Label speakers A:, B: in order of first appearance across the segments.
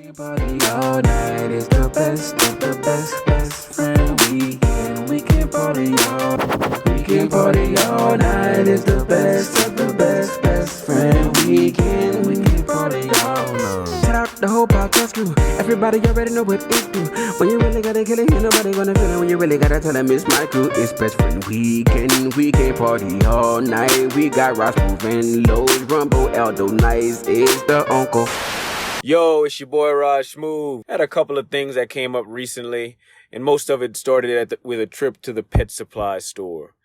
A: can party all night. It's the best of the best friend weekend. We can party all night. It's the best of the best friend weekend. We can party all night. Shout out the whole podcast crew. Everybody already know what it do. When you really gotta kill it, ain't nobody gonna feel it. When you really gotta tell them it's my crew. It's best friend weekend. We can party all night. We got Rog Smuve and Lowe's Rumble. Aldo NICE is the uncle.
B: Yo, it's your boy Rog Smuve. Had a couple of things that came up recently, and most of it started with a trip to the pet supply store.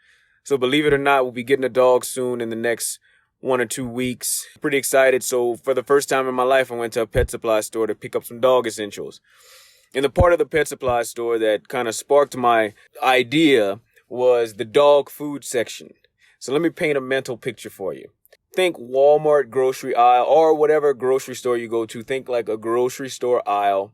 B: So believe it or not, we'll be getting a dog soon in the next 1 or 2 weeks. Pretty excited. So for the first time in my life, I went to a pet supply store to pick up some dog essentials. And the part of the pet supply store that kind of sparked my idea was the dog food section. So let me paint a mental picture for you. Think Walmart grocery aisle or whatever grocery store you go to. Think like a grocery store aisle,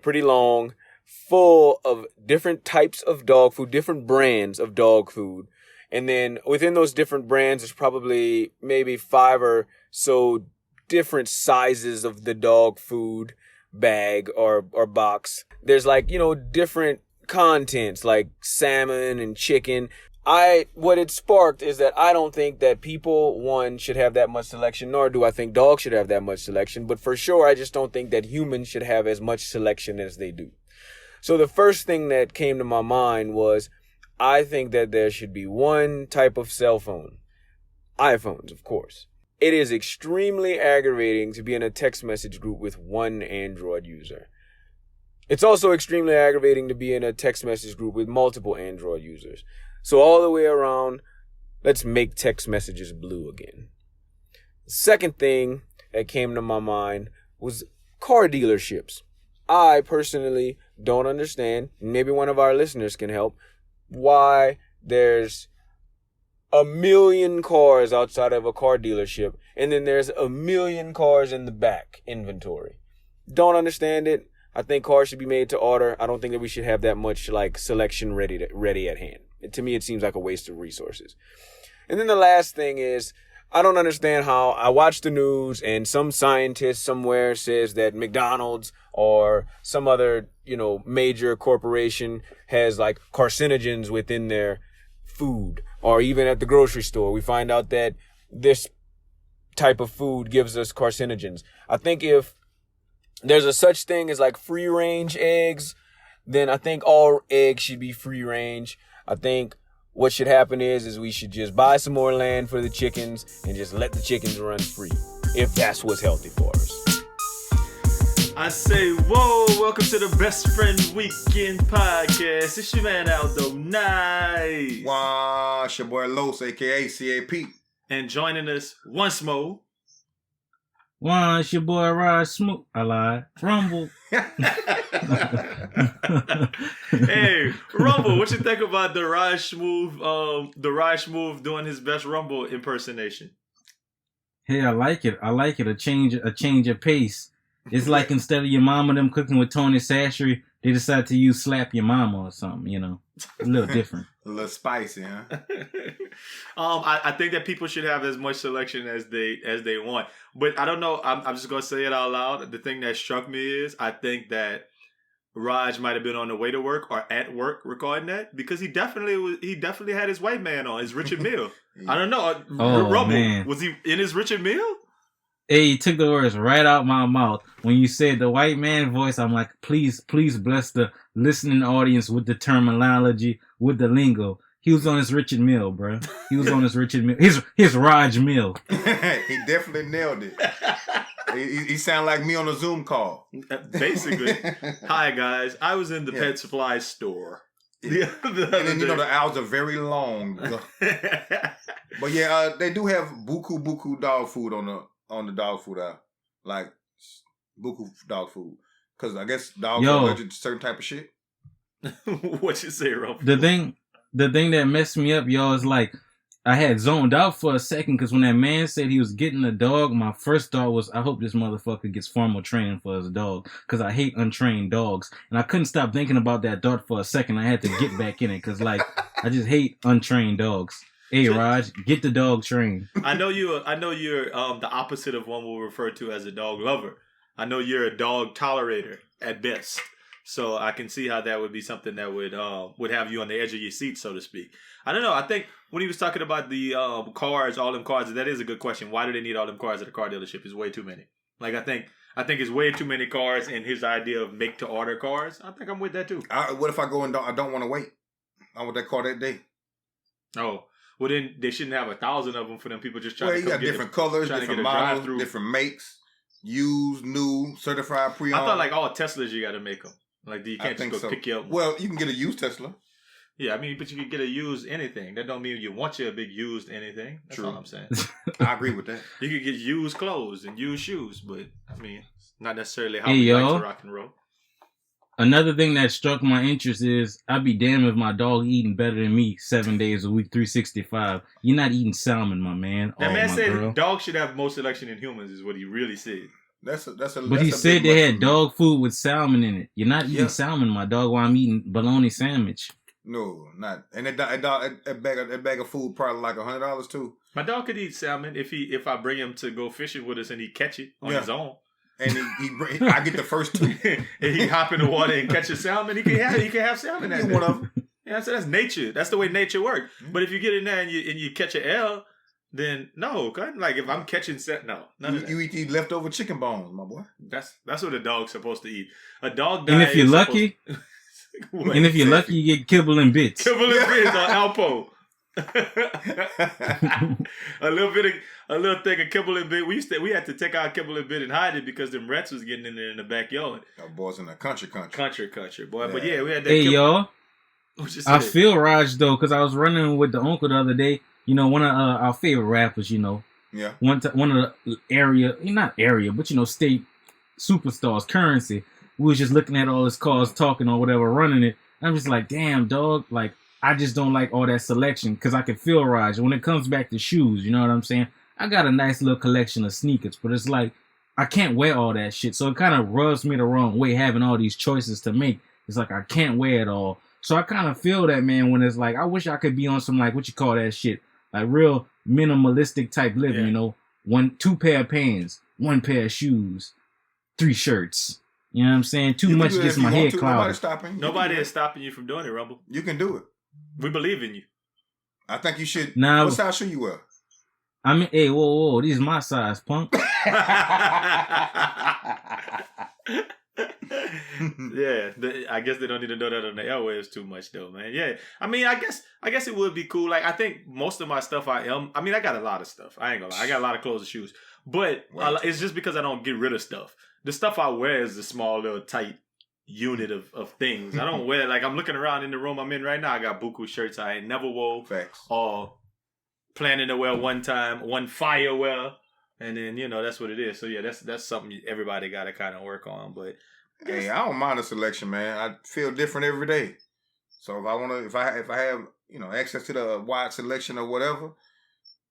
B: pretty long, full of different types of dog food, different brands of dog food. And then within those different brands, there's probably maybe 5 or so different sizes of the dog food bag or box. There's different contents like salmon and chicken. What it sparked is that I don't think that people, one, should have that much selection, nor do I think dogs should have that much selection. But for sure, I just don't think that humans should have as much selection as they do. So the first thing that came to my mind was, I think that there should be one type of cell phone. iPhones, of course. It is extremely aggravating to be in a text message group with one Android user. It's also extremely aggravating to be in a text message group with multiple Android users. So all the way around, let's make text messages blue again. The second thing that came to my mind was car dealerships. I personally don't understand, maybe one of our listeners can help, why there's 1 million cars outside of a car dealership and then there's 1 million cars in the back inventory. Don't understand it. I think cars should be made to order. I don't think that we should have that much selection ready at hand. To me, it seems like a waste of resources. And then the last thing is, I don't understand how I watch the news and some scientist somewhere says that McDonald's or some other, major corporation has carcinogens within their food, or even at the grocery store, we find out that this type of food gives us carcinogens. I think if there's a such thing as free range eggs, then I think all eggs should be free range. I think what should happen is we should just buy some more land for the chickens and just let the chickens run free, if that's what's healthy for us.
C: I say, whoa, welcome to the Best Friend Weekend Podcast. It's your man Aldo NICE.
D: Wow, it's your boy Los, a.k.a. C.A.P.
C: And joining us once more.
E: Wow, it's your boy Rog Smuve. I lied. Rumble.
C: Hey, Rumble, what you think about the Rog Smuve doing his best Rumble impersonation?
E: Hey, I like it. A change of pace. It's like instead of your mama them cooking with Tony Sashery, they decide to use Slap Your Mama or something, a little different.
D: A little spicy, huh?
C: I think that people should have as much selection as they want. But I don't know. I'm just gonna say it out loud. The thing that struck me is I think that Raj might have been on the way to work or at work recording that, because he definitely had his white man on, his Richard Mille. I don't know. Rumble, man. Was he in his Richard Mille?
E: Hey, you took the words right out my mouth. When you said the white man voice, I'm like, please bless the listening audience with the terminology, with the lingo. He was on his Richard Mille, bro. He was on his Richard Mille. His Rog Mille.
D: He definitely nailed it. He sounded like me on a Zoom call.
C: Basically. Hi, guys. I was in the pet supply store.
D: And then, the hours are very long. But yeah, they do have buku dog food on the dog food aisle. Like, buku dog food. Because I guess dogs are allergic to certain type of shit.
C: What you say, Rob?
E: The thing that messed me up, y'all, is I had zoned out for a second because when that man said he was getting a dog, my first thought was, I hope this motherfucker gets formal training for his dog, because I hate untrained dogs. And I couldn't stop thinking about that thought for a second. I had to get back in it because, I just hate untrained dogs. Hey, Raj, get the dog trained.
C: I know you're the opposite of one we'll refer to as a dog lover. I know you're a dog tolerator at best. So I can see how that would be something that would have you on the edge of your seat, so to speak. I don't know. I think when he was talking about the cars, all them cars, that is a good question. Why do they need all them cars at a car dealership? It's way too many. Like, I think it's way too many cars, and his idea of make to order cars, I think I'm with that too.
D: What if I go and I don't want to wait? I want that car that day.
C: Oh, well then they shouldn't have 1,000 of them for them people just trying to
D: you got different colors, different models, different makes, used, new, certified, pre-owned.
C: I thought like all Teslas you got to make them. Like, you can't just go pick you up.
D: Well, you can get a used Tesla.
C: Yeah, I mean, but you can get a used anything. That don't mean you want you a big used anything. That's all I'm saying.
D: I agree with that.
C: You could get used clothes and used shoes, but I mean, not necessarily how we like to rock and roll.
E: Another thing that struck my interest is I'd be damned if my dog eating better than me 7 days a week, 365. You're not eating salmon, my man.
C: That man said dogs should have more selection than humans, is what he really said.
E: But he said they had dog food with salmon in it. You're not eating salmon, my dog, while I'm eating bologna sandwich.
D: No, not. And that bag of food probably like $100 too.
C: My dog could eat salmon if I bring him to go fishing with us and he catch it on his own.
D: And I get the first two.
C: And he hop in the water and catch a salmon. He can have salmon. That one of them. Yeah, so that's nature. That's the way nature works. Mm-hmm. But if you get in there and you catch an L, then no. Like if I'm catching
D: you eat these leftover chicken bones, my boy.
C: That's what a dog's supposed to eat. A dog diet.
E: And if you're lucky, you get kibble and bits.
C: Kibble and bits or Alpo. a little thing of kibble and bit. We had to take our kibble and bit and hide it because them rats was getting in there in the backyard.
D: Boys in the country,
C: boy. Yeah. But yeah, we had that.
E: Hey y'all, I feel Raj though because I was running with the uncle the other day. You know, one of our favorite rappers. You know, one of the state superstars, Currency. We was just looking at all his cars, talking or whatever, running it. And I'm just like, damn, dog, like. I just don't like all that selection because I can feel Raj. When it comes back to shoes, you know what I'm saying? I got a nice little collection of sneakers, but it's like I can't wear all that shit. So it kind of rubs me the wrong way having all these choices to make. It's like I can't wear it all. So I kind of feel that, man, when it's like I wish I could be on some like what you call that shit, like real minimalistic type living, you know? 2 pair of pants, 1 pair of shoes, 3 shirts. You know what I'm saying? Too much gets my head clouded.
C: Nobody is stopping you from doing it, Rumble.
D: You can do it.
C: We believe in you.
D: I think you should.
E: Now,
D: what size shoe you wear?
E: I mean, hey, whoa, these my size, punk.
C: Yeah, I guess they don't need to know that on the airwaves too much, though, man. Yeah, I mean, I guess it would be cool. Like, I think most of my stuff I got a lot of stuff. I ain't gonna lie, I got a lot of clothes and shoes, but it's just because I don't get rid of stuff. The stuff I wear is the small little tight unit of things. I don't wear, like, I'm looking around in the room I'm in right now. I got buku shirts I ain't never wore.
D: Facts.
C: Or planning to wear one fire wear. And then, you know, that's what it is. So yeah, that's something everybody got to kind of work on. But
D: hey, I don't mind the selection, man. I feel different every day. So if I have, you know, access to the wide selection or whatever,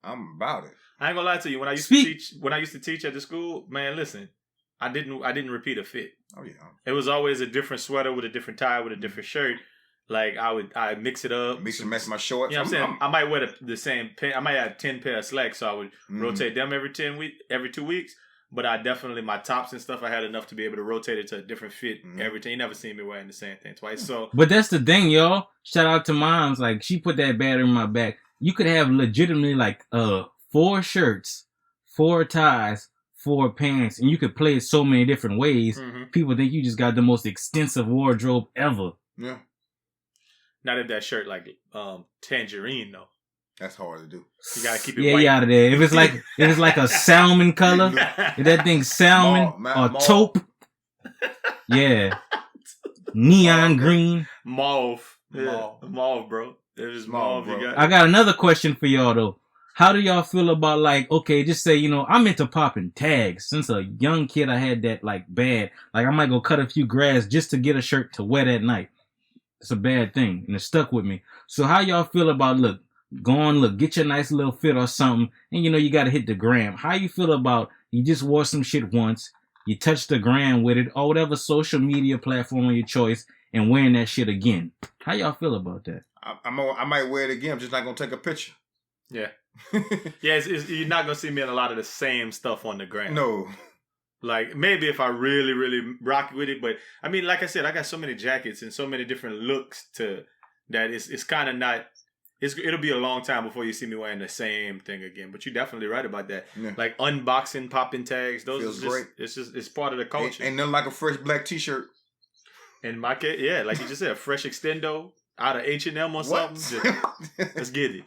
D: I'm about it.
C: I ain't gonna lie to you. When I used to teach at the school, man, listen, I didn't repeat a fit.
D: Oh yeah.
C: It was always a different sweater with a different tie with a different shirt. Like I mix it up.
D: Mix and match my shorts.
C: You know what I'm saying? I might wear the same pair. I might have 10 pair of slacks, so I would rotate them every 2 weeks. But my tops and stuff, I had enough to be able to rotate it to a different fit every time. You never seen me wearing the same thing twice. So,
E: but that's the thing, y'all. Shout out to moms. Like, she put that battery in my back. You could have legitimately like 4 shirts, 4 ties, 4 pants, and you could play it so many different ways. Mm-hmm. People think you just got the most extensive wardrobe ever.
D: Yeah.
C: Not if that shirt like tangerine though.
D: That's hard to do.
C: You gotta keep it white.
E: Yeah, out of there. If it's like a salmon color, if that thing's salmon or taupe, yeah, neon green,
C: mauve, mauve, bro. There's mauve. Bro.
E: I got another question for y'all though. How do y'all feel about like, okay, just say, you know, I'm into popping tags. Since a young kid, I had that like bad. Like I might go cut a few grass just to get a shirt to wear that night. It's a bad thing, and it stuck with me. So how y'all feel about, get your nice little fit or something, and you know you got to hit the gram. How you feel about you just wore some shit once, you touched the gram with it, or whatever social media platform of your choice, and wearing that shit again? How y'all feel about that?
D: I might wear it again. I'm just not going to take a picture.
C: Yeah. Yeah, you're not going to see me in a lot of the same stuff on the gram.
D: No.
C: Like, maybe if I really, really rock with it. But, I mean, like I said, I got so many jackets and so many different looks that it's kind of not... It'll be a long time before you see me wearing the same thing again. But you're definitely right about that. Yeah. Like, unboxing, popping tags. Those feels great. It's part of the culture.
D: Ain't nothing like a fresh black t-shirt.
C: In my case, yeah, like you just said, a fresh extendo out of H&M or something. Let's get it.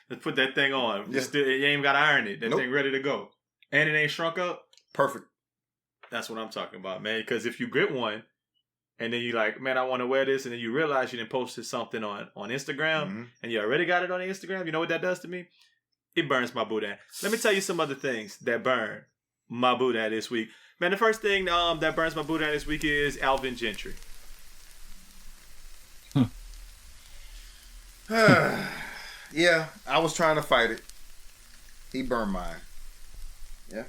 C: Let's put that thing on. Yeah. You ain't even got to iron it. That thing ready to go. And it ain't shrunk up.
D: Perfect.
C: That's what I'm talking about, man. Because if you get one, and then you like, man, I want to wear this, and then you realize you didn't posted something on Instagram, and you already got it on Instagram, you know what that does to me? It burns my boudin. Let me tell you some other things that burn my boudin this week. Man, the first thing that burns my boudin this week is Alvin Gentry.
D: Yeah, I was trying to fight it. He burned mine. Yeah.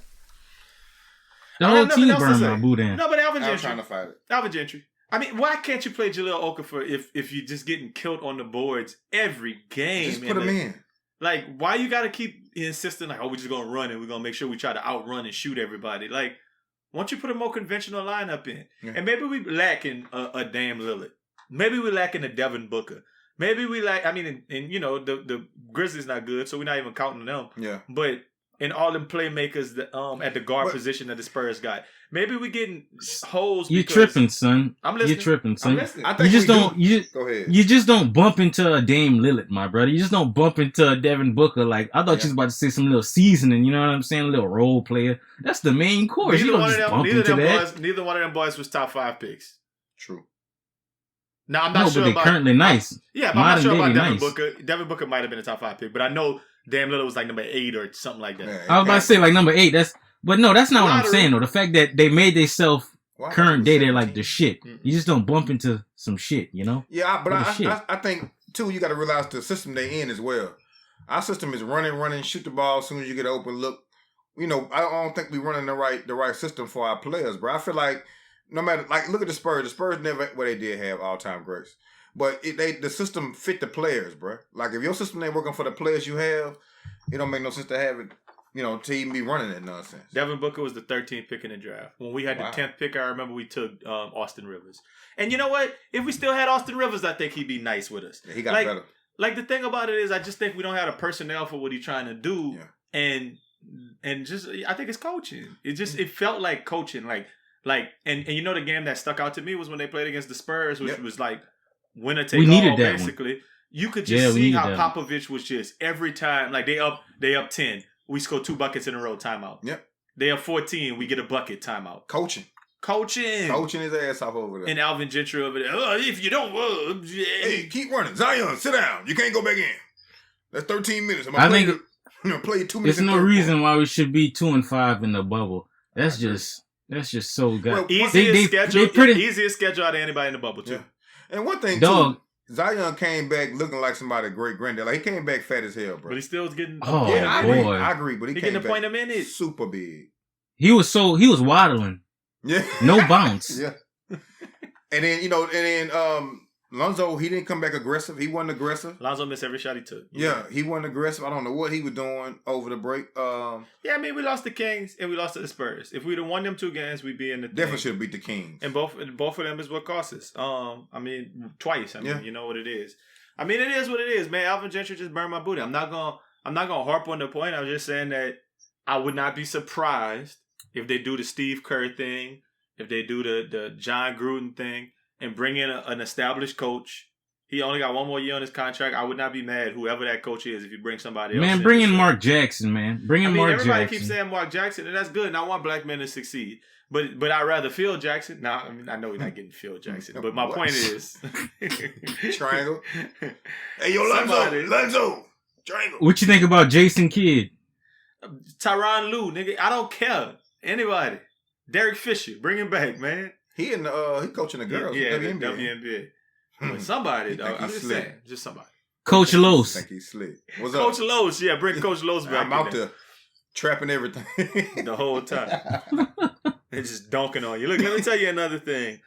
E: The whole team burned my boudin.
C: No, but Alvin Gentry.
D: I was trying to fight it.
C: Alvin Gentry. I mean, why can't you play Jahlil Okafor if you're just getting killed on the boards every game?
D: Just put him in.
C: Like, why you got to keep insisting, like, oh, we're just going to run and we're going to make sure we try to outrun and shoot everybody? Like, why don't you put a more conventional lineup in? Yeah. And maybe we lacking a Dame Lillard. Maybe we lacking a Devin Booker. Maybe we lack, I mean, and you know, the Grizzlies not good, so we're not even counting them.
D: Yeah.
C: But in all them playmakers at the guard position that the Spurs got, maybe we getting holes.
E: You're tripping, son.
C: I'm listening.
E: You're tripping, son.
C: I'm listening.
D: I think you just don't.
C: Go ahead.
E: You just don't bump into a Dame Lillard, my brother. You just don't bump into a Devin Booker. Like, I thought you was about to say some little seasoning. You know what I'm saying? A little role player. That's the main course. You don't just bump into that.
C: Neither one of them boys was top 5 picks.
D: True.
C: Now, I'm not sure
E: but
C: about...
E: they're currently nice.
C: Yeah, but I'm not sure about Devin Booker. Devin Booker might have been a top 5 pick, but I know Dame Lillard was like number 8 or something like that.
D: Yeah,
E: I was about to say like number 8. But no, that's not what I'm saying, though. The fact that they made themselves current day, they're like the shit. Mm-hmm. You just don't bump into some shit, you know?
D: Yeah, but I think, too, you got to realize the system they in as well. Our system is running, shoot the ball as soon as you get an open look. You know, I don't think we're running the right system for our players, bro. I feel like no matter, like, look at the Spurs. The Spurs never, well, they did have all-time greats. But the system fit the players, bro. Like, if your system ain't working for the players you have, it don't make no sense to have it, you know, to even be running that nonsense.
C: Devin Booker was the 13th pick in the draft. When we had the 10th pick, I remember we took Austin Rivers. And you know what? If we still had Austin Rivers, I think he'd be nice with us.
D: Yeah, he got better.
C: Like, the thing about it is, I just think we don't have the personnel for what he's trying to do. Yeah. And just, I think it's coaching. It felt like coaching. And you know, the game that stuck out to me was when they played against the Spurs, which was like, winner take all, basically. One. You could just see how Popovich was just every time, like they up 10, we score 2 buckets in a row, timeout.
D: Yep.
C: They up 14, we get a bucket, timeout.
D: Coaching his ass off over there.
C: And Alvin Gentry over there. If you don't,
D: hey, keep running, Zion, sit down. You can't go back in. That's 13 minutes.
E: I think
D: I'm gonna play 2 minutes.
E: There's no reason why we should be 2-5 in the bubble. That's just so good.
C: Well, easiest schedule out of anybody in the bubble too.
D: Yeah. And one thing, too, Zion came back looking like somebody's great-granddad. Like, he came back fat as hell, bro.
C: But he still was getting...
E: Oh, yeah, boy.
D: I agree, but he came back
C: point him in it.
D: super big.
E: He was waddling.
D: Yeah.
E: No bounce.
D: Yeah. And then, Lonzo, he didn't come back aggressive. He wasn't aggressive.
C: Lonzo missed every shot he took.
D: Yeah, he wasn't aggressive. I don't know what he was doing over the break.
C: Yeah, I mean, we lost the Kings and we lost to the Spurs. If we'd have won them 2 games, we'd be in the
D: definitely should have beat the Kings.
C: And both of them is what cost us. I mean, twice. I mean, you know what it is. I mean, it is what it is, man. Alvin Gentry just burned my booty. I'm not gonna harp on the point. I'm just saying that I would not be surprised if they do the Steve Kerr thing, if they do the John Gruden thing, and bring in an established coach. He only got 1 more year on his contract. I would not be mad, whoever that coach is, if you bring somebody else.
E: Man, bring in Mark Jackson, man.
C: Everybody keeps saying Mark Jackson, and that's good. And I want black men to succeed. But I'd rather Phil Jackson. Now, I mean, I know we're not getting Phil Jackson, but my point is...
D: Triangle. Hey, yo, Lonzo. Triangle.
E: What you think about Jason Kidd?
C: Tyronn Lue, nigga. I don't care. Anybody. Derek Fisher. Bring him back, man.
D: He coaching the girls.
C: Yeah, WNBA. But somebody, though. I'm just saying. Just somebody.
E: Coach Los.
D: I think he's slick.
C: What's up? Coach Los. Yeah, bring Coach Los back.
D: I'm out there trapping everything.
C: The whole time. They're just dunking on you. Look, let me tell you another thing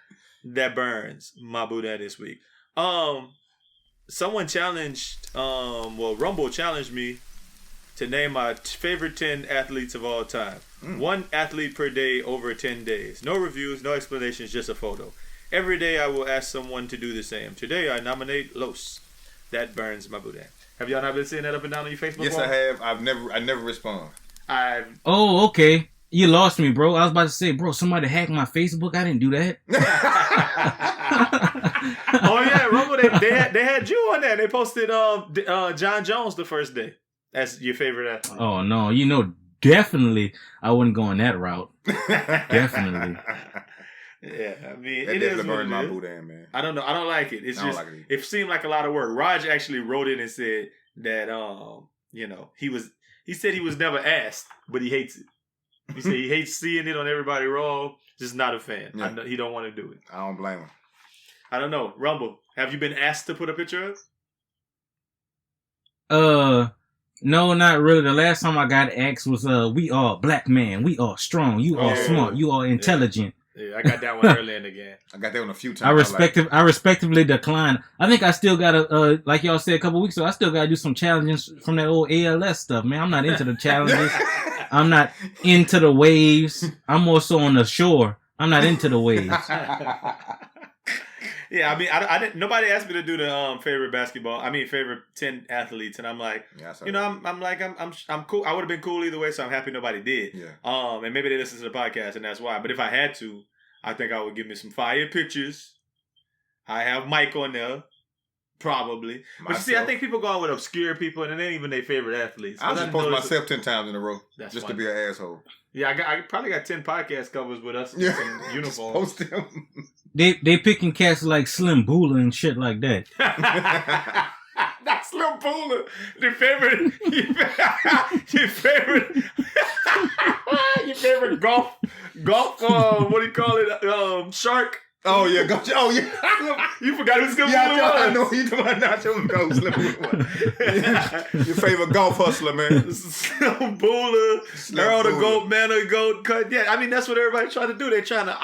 C: that burns my boudin this week. Someone challenged, Rumble challenged me to name my favorite 10 athletes of all time. 1 athlete per day over 10 days. No reviews, no explanations, just a photo. Every day I will ask someone to do the same. Today I nominate Los. That burns my boudin. Have y'all not been seeing that up and down on your Facebook?
D: Yes,
C: wall?
D: I have. I never respond.
E: Oh, okay. You lost me, bro. I was about to say, bro, somebody hacked my Facebook. I didn't do that.
C: Oh yeah, Rumble. They had you on there. They posted John Jones the first day. That's your favorite athlete.
E: Oh no, definitely I wouldn't go on that route. Definitely.
C: Yeah, I mean,
D: That
C: it is
D: definitely
C: what
D: burned
C: it
D: my
C: is.
D: boudin, man.
C: I don't know. I don't like it. It's
D: I don't
C: just
D: like it
C: it seemed like a lot of work. Raj actually wrote in and said that he said he was never asked, but he hates it. He said he hates seeing it on everybody raw. Just not a fan.
D: Yeah.
C: He don't want to do it.
D: I don't blame him.
C: I don't know. Rumble, have you been asked to put a picture up?
E: No, not really. The last time I got asked was, we are black man. We are strong. You are smart. You are intelligent.
C: Yeah, I got that one early in the game.
D: I got that one a few times.
E: I respectively declined. I think I still gotta, like y'all said a couple weeks ago, I still gotta do some challenges from that old ALS stuff, man. I'm not into the challenges. I'm not into the waves. I'm more so on the shore. I'm not into the waves.
C: Yeah, I mean, I didn't. Nobody asked me to do the favorite 10 athletes, and I'm like, I'm cool. I would have been cool either way, so I'm happy nobody did.
D: Yeah.
C: And maybe they listen to the podcast, and that's why. But if I had to, I think I would give me some fire pictures. I have Mike on there, probably. But you see, I think people go on with obscure people, and it ain't even their favorite athletes.
D: I just post myself 10 times in a row
C: That's
D: just
C: funny.
D: to be an asshole.
C: Yeah, I probably got 10 podcast covers with us in some uniforms.
D: Post them.
E: They picking cats like Slim Bula and shit like that.
C: That's Slim Bula. Your favorite golf, what do you call it? Shark.
D: Oh yeah, gotcha. Oh yeah.
C: You forgot who Slim Bula
D: I
C: was.
D: know you talking about Nacho Go Slim Bula. Your favorite golf hustler, man.
C: Slim Bula, Earl the Goat, Man of the Goat. Yeah, I mean that's what everybody's trying to do. They're trying to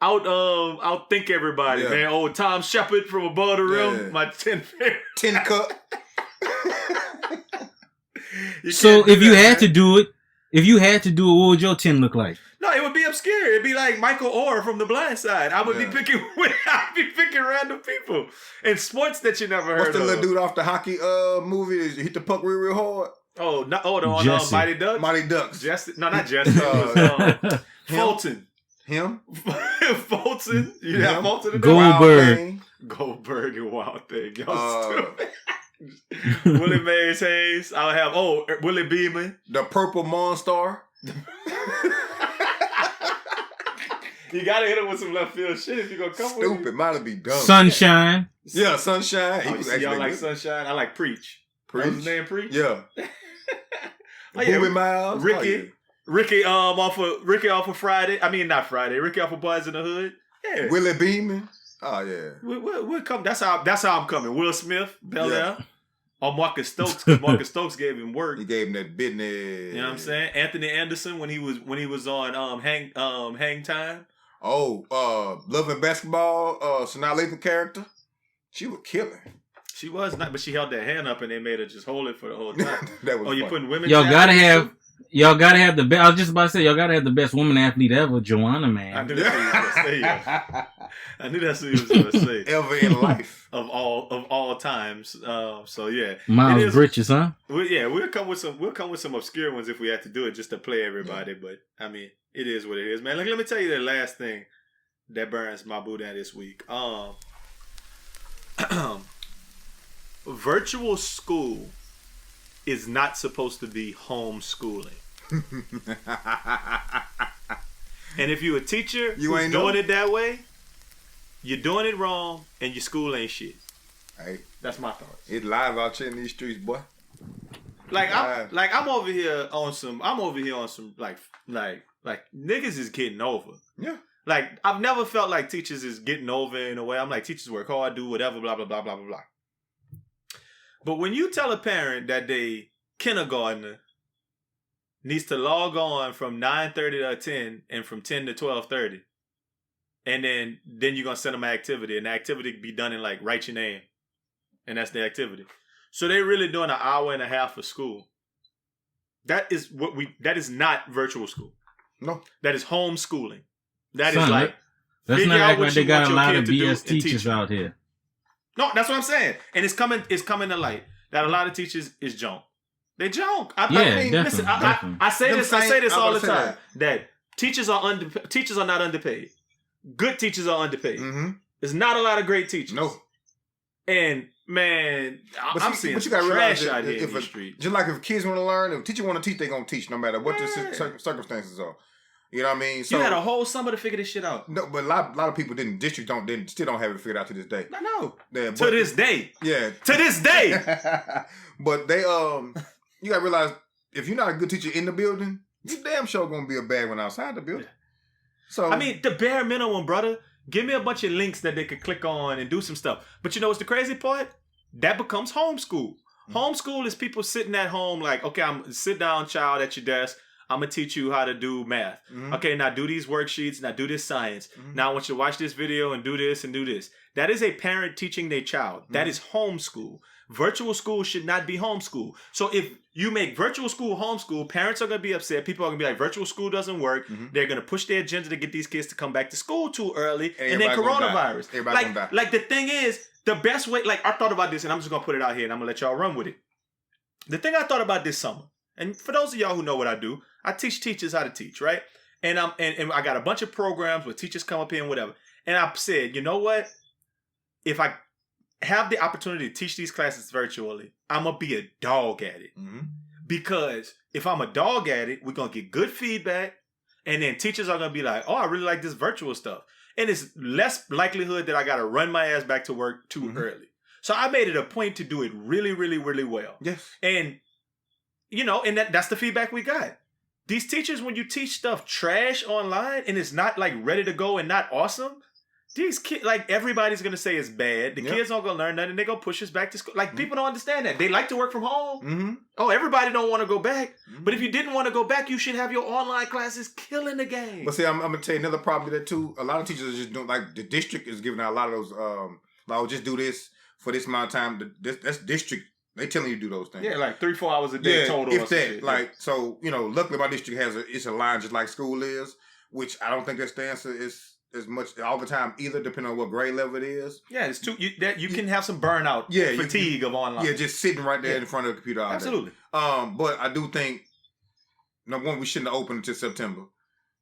C: outthink everybody, man. Oh, Tom Shepard from Above the Rim,
D: Yeah.
C: my 10 favorite.
D: 10 cup.
E: So if you had to do it, what would your 10 look like?
C: No, it would be obscure. It'd be like Michael Orr from The Blind Side. I would be picking. I'd be picking random people in sports that you never heard
D: What's the
C: of.
D: little dude off the hockey movie? Is he hit the puck real hard?
C: Oh, the on Mighty Ducks.
D: Mighty Ducks.
C: No, not Jesse. Fulton.
D: Him?
C: Fulton. You have Fulton. Goldberg and Wild Thing. Y'all stupid. Willie Mays Hayes. I'll have Willie Beeman.
D: The Purple Monstar.
C: You gotta hit him with some left field shit if you're gonna come with
D: Stupid. Might be dumb.
E: Sunshine.
D: Yeah, Sunshine.
C: Oh, you see, y'all like Sunshine? I like Preach.
D: Preach.
C: What's his name? Preach?
D: Yeah.
C: Ricky.
D: Miles.
C: Ricky off of Friday. I mean not Friday. Ricky off of Boys in the Hood. Yeah.
D: Willie Beeman. Oh yeah.
C: We'll come. That's how I'm coming. Will Smith, Bel Air. Or Marcus Stokes, because Marcus Stokes gave him work.
D: He gave him that business.
C: You know what I'm saying? Anthony Anderson when he was on Hang Time.
D: Oh, Love and Basketball, Sanaa Lathan character. She was killing.
C: She was not, but she held that hand up and they made her just hold it for the whole time.
D: That was
C: you
D: funny.
C: putting women?
E: Y'all gotta have the best. I was just about to say, y'all gotta have the best woman athlete ever, Joanna, man.
C: I knew that's what he was gonna say. Yeah. I knew that's what he was gonna say.
D: Ever in life
C: of all times. So yeah,
E: Miles Bridges, huh?
C: We'll come with some obscure ones if we have to do it just to play everybody. Yeah. But I mean, it is what it is, man. Let me tell you the last thing that burns my boudin this week. Virtual school is not supposed to be homeschooling. And if you're a teacher who's doing it that way, you're doing it wrong and your school ain't shit.
D: Hey,
C: that's my thoughts.
D: It's live out here in these streets, boy.
C: I'm over here on some like niggas is getting over.
D: Yeah.
C: Like I've never felt like teachers is getting over in a way. I'm like, teachers work hard, do whatever, blah blah blah blah blah blah. But when you tell a parent that they kindergartner needs to log on from 9:30 to 10 and from 10 to 12:30, and then you're gonna send them an activity, and the activity can be done in like write your name, and that's the activity. So they're really doing an hour and a half of school. That is not virtual school.
D: No.
C: That is homeschooling. That
E: Son,
C: is like
E: let's not act like they got a lot of BS
C: teach
E: teachers out here.
C: No, that's what I'm saying. And it's coming to light that a lot of teachers is junk. They junk. I mean, listen, I say this all the time. That teachers are not underpaid. Good teachers are underpaid.
D: Mm-hmm.
C: There's not a lot of great teachers.
D: No.
C: And man, I'm seeing
D: but you gotta
C: trash out here in the street.
D: Just like if kids want to learn, if a teacher want to teach, they gonna teach no matter what the circumstances are. You know what I mean? So,
C: you had a whole summer to figure this shit out.
D: No, but a lot of people still don't have it figured out to this day.
C: No.
D: Yeah,
C: to this day.
D: Yeah.
C: To this day.
D: But they you gotta realize if you're not a good teacher in the building, you damn sure gonna be a bad one outside the building. So
C: I mean, the bare minimum, brother. Give me a bunch of links that they could click on and do some stuff. But you know what's the crazy part? That becomes homeschool. Mm-hmm. Homeschool is people sitting at home like, okay, sit down, child, at your desk. I'm going to teach you how to do math. Mm-hmm. Okay, now do these worksheets. Now do this science. Mm-hmm. Now I want you to watch this video and do this and do this. That is a parent teaching their child. Mm-hmm. That is homeschool. Virtual school should not be homeschool. So if you make virtual school homeschool, parents are going to be upset. People are going to be like, virtual school doesn't work. Mm-hmm. They're going to push their agenda to get these kids to come back to school too early. And then coronavirus. Like the thing is, the best way, like I thought about this and I'm just going to put it out here and I'm going to let y'all run with it. The thing I thought about this summer, and for those of y'all who know what I do, I teach teachers how to teach, right? And I got a bunch of programs where teachers come up here and whatever. And I said, you know what? If I have the opportunity to teach these classes virtually, I'm going to be a dog at it. Mm-hmm. Because if I'm a dog at it, we're going to get good feedback. And then teachers are going to be like, oh, I really like this virtual stuff. And it's less likelihood that I got to run my ass back to work too early. So I made it a point to do it really, really, really well. Yes. And, you know, and that's the feedback we got. These teachers, when you teach stuff trash online and it's not like ready to go and not awesome, these kids, like everybody's going to say it's bad. The kids aren't going to learn nothing. They're going to push us back to school. Like people don't understand that. They like to work from home. Mm-hmm. Oh, everybody don't want to go back. Mm-hmm. But if you didn't want to go back, you should have your online classes killing the game.
D: But see, I'm going to tell you another problem with that too. A lot of teachers are just doing, like the district is giving out a lot of those, I'll just do this for this amount of time. That's district. They telling you to do those things.
C: Yeah, like 3-4 hours a day total.
D: If that, like, so, you know, luckily my district it's a line just like school is, which I don't think that stands for as much all the time either, depending on what grade level it is.
C: Yeah, it's too, you can have some burnout, fatigue of online.
D: Yeah, just sitting right there in front of the computer all day.
C: Absolutely.
D: But I do think, number one, we shouldn't have opened until September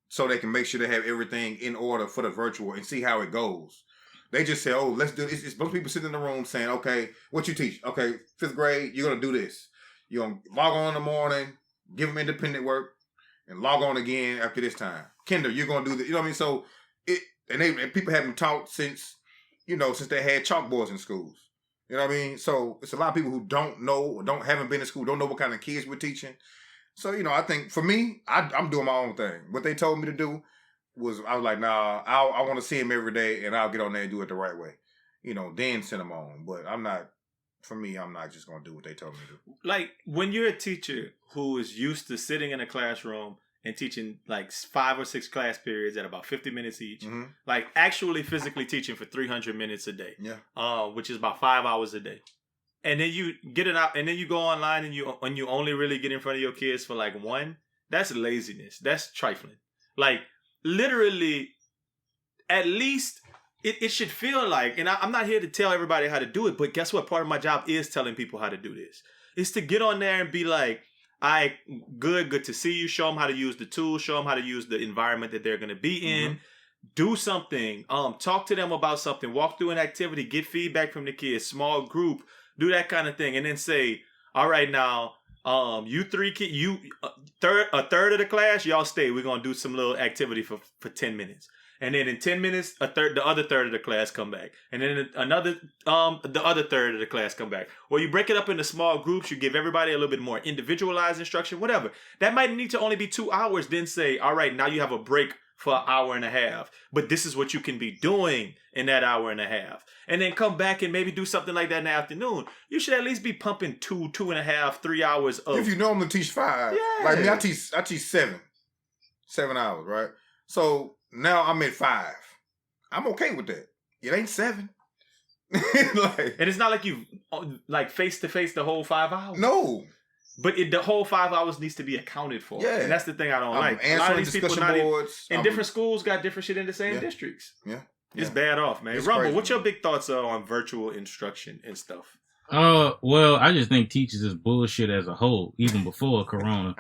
D: so they can make sure they have everything in order for the virtual and see how it goes. They just say, oh, let's do this. It's most people sitting in the room saying, okay, what you teach? Okay, 5th grade, you're going to do this. You're going to log on in the morning, give them independent work, and log on again after this time. Kinder, you're going to do this. You know what I mean? So, and people haven't taught since they had chalkboards in schools. You know what I mean? So, it's a lot of people who don't know or haven't been in school, don't know what kind of kids we're teaching. So, I think for me, I'm doing my own thing. What they told me to do, I was like, nah, I want to see him every day and I'll get on there and do it the right way. Then send them on. But I'm not just going to do what they told me to do.
C: Like, when you're a teacher who is used to sitting in a classroom and teaching like 5 or 6 class periods at about 50 minutes each, like actually physically teaching for 300 minutes a day, which is about 5 hours a day. And then you get it out and then you go online and you only really get in front of your kids for like 1, that's laziness. That's trifling. Like, literally, at least it should feel like, and I'm not here to tell everybody how to do it, but guess what? Part of my job is telling people how to do this. It's to get on there and be like, good to see you. Show them how to use the tools. Show them how to use the environment that they're going to be in. Do something. Talk to them about something. Walk through an activity. Get feedback from the kids. Small group. Do that kind of thing. And then say, all right, now, you 3 kids, a third of the class, y'all stay. We're gonna do some little activity for 10 minutes, and then in 10 minutes, the other third of the class come back, and then the other third of the class come back. Or you break it up into small groups. You give everybody a little bit more individualized instruction, whatever. That might need to only be 2 hours. Then say, all right, now you have a break for an hour and a half, but this is what you can be doing in that hour and a half. And then come back and maybe do something like that in the afternoon. You should at least be pumping 2.5, 3 hours of.
D: If you normally teach 5, like me, I teach 7 hours, right? So now I'm at 5. I'm okay with that. It ain't 7.
C: And it's not like you like face to face the whole 5 hours.
D: No.
C: But the whole 5 hours needs to be accounted for.
D: Yeah.
C: And that's the thing I don't like. A lot of
D: Answering
C: these people
D: discussion boards.
C: and different schools got different shit in the same districts.
D: Yeah.
C: It's bad off, man.
D: It's
C: Rumble,
D: crazy,
C: what's
D: man.
C: your big thoughts on virtual instruction and stuff?
E: Well, I just think teachers is bullshit as a whole, even before Corona.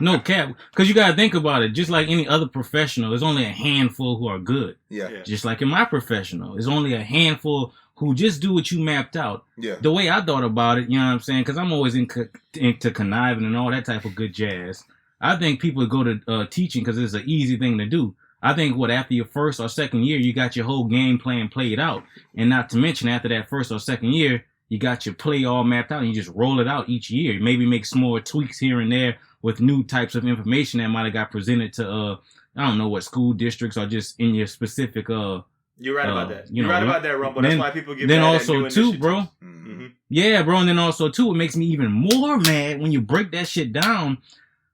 E: No cap. Because you got to think about it. Just like any other professional, there's only a handful who are good.
D: Yeah.
E: Just like in my professional, there's only a handful who just do what you mapped out.
D: Yeah.
E: The way I thought about it, you know what I'm saying? Because I'm always into conniving and all that type of good jazz. I think people go to teaching because it's an easy thing to do. I think after your first or second year, you got your whole game plan played out. And not to mention after that first or second year, you got your play all mapped out and you just roll it out each year. Maybe make small tweaks here and there with new types of information that might have got presented to, I don't know what school districts or just in your specific,
C: You're right about that.
E: you
C: You're
E: know,
C: right about that, Rumble.
E: then-
C: That's why people get
E: then
C: mad at
E: also
C: new
E: too,
C: initiatives.
E: bro.
C: Mm-hmm.
E: Yeah, bro. And then also too, it makes me even more mad when you break that shit down.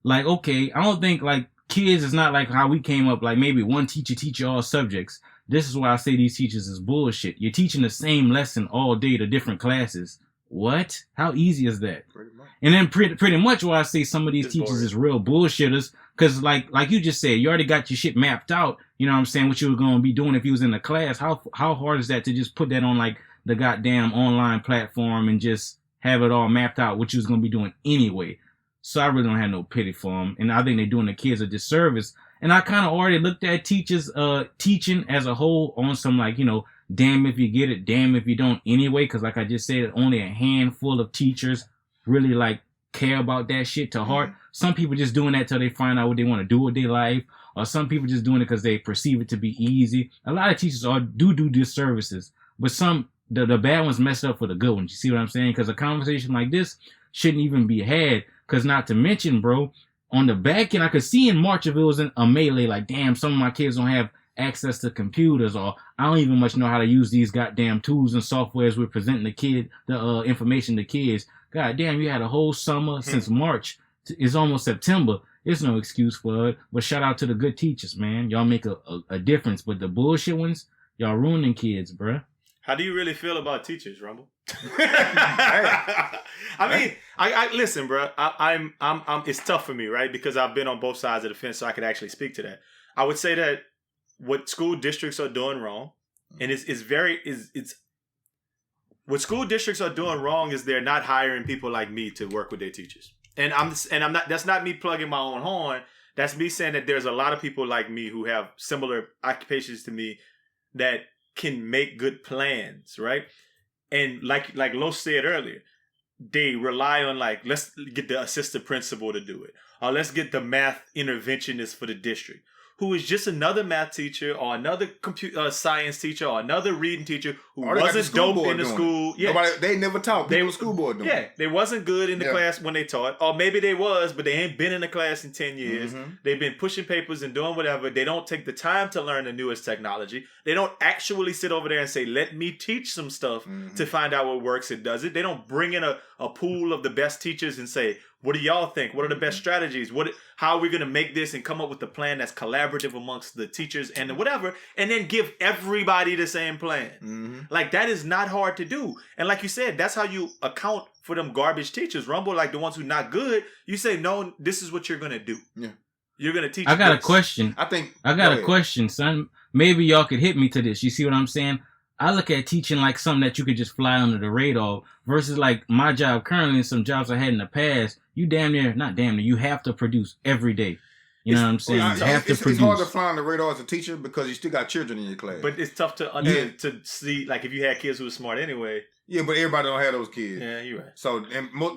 E: Like, okay, I don't think like kids is not like how we came up, like maybe one teacher teach you all subjects. This is why I say these teachers is bullshit. You're teaching the same lesson all day to different classes. What? How easy is that?
D: Pretty much.
E: And then pretty much why I say some of these
C: It's
E: teachers
C: boring.
E: is real bullshitters. Cause like you just said, you already got your shit mapped out. You know what I'm saying? What you were going to be doing if you was in the class. How hard is that to just put that on like the goddamn online platform and just have it all mapped out what you was going to be doing anyway? So I really don't have no pity for them. And I think they're doing the kids a disservice. And I kind of already looked at teachers, teaching as a whole on some like, you know, damn if you get it, damn if you don't anyway. Cause like I just said, only a handful of teachers really like care about that shit to heart. Some people just doing that till they find out what they want to do with their life. Or some people just doing it because they perceive it to be easy. A lot of teachers do disservices. But some, the bad ones mess up for the good ones. You see what I'm saying? Because a conversation like this shouldn't even be had. Because not to mention, bro, on the back end, I could see in March if it was a melee, like, damn, some of my kids don't have access to computers, or I don't even much know how to use these goddamn tools and softwares we're presenting the information to kids. God damn, you had a whole summer since March. It's almost September. There's no excuse for it. But shout out to the good teachers, man. Y'all make a difference. But the bullshit ones, y'all ruining kids, bruh.
C: How do you really feel about teachers, Rumble? I mean, I listen, bro. I'm. It's tough for me, right? Because I've been on both sides of the fence, so I could actually speak to that. I would say that what school districts are doing wrong, and it's what school districts are doing wrong is they're not hiring people like me to work with their teachers. And I'm not. That's not me plugging my own horn. That's me saying that there's a lot of people like me who have similar occupations to me that can make good plans, right? And like Los said earlier, they rely on like, let's get the assistant principal to do it, or let's get the math interventionist for the district, who is just another math teacher or another computer science teacher or another reading teacher who wasn't dope in the school. Yeah,
D: they never taught. They were school board doing.
C: Yeah, they wasn't good in the class when they taught, or maybe they was, but they ain't been in the class in 10 years. They've been pushing papers and doing whatever. They don't take the time to learn the newest technology. They don't actually sit over there and say, "Let me teach some stuff to find out what works and does it." They don't bring in a pool of the best teachers and say, "What do y'all think? What are the best strategies? How are we going to make this and come up with a plan that's collaborative amongst the teachers and whatever, and then give everybody the same plan?" Like, that is not hard to do. And like you said, that's how you account for them garbage teachers. Rumble, like the ones who not good, you say, no, this is what you're going to do. Yeah. You're going to teach
E: I got
C: this.
E: a question. I got a question, son. Maybe y'all could hit me to this. You see what I'm saying? I look at teaching like something that you could just fly under the radar versus like my job currently and some jobs I had in the past. You you have to produce every day. You know what I'm saying? You have to produce.
D: It's hard to fly on the radar as a teacher because you still got children in your class.
C: But it's tough to see, like, if you had kids who were smart anyway.
D: Yeah, but everybody don't have those kids.
C: Yeah, you're right.
D: So,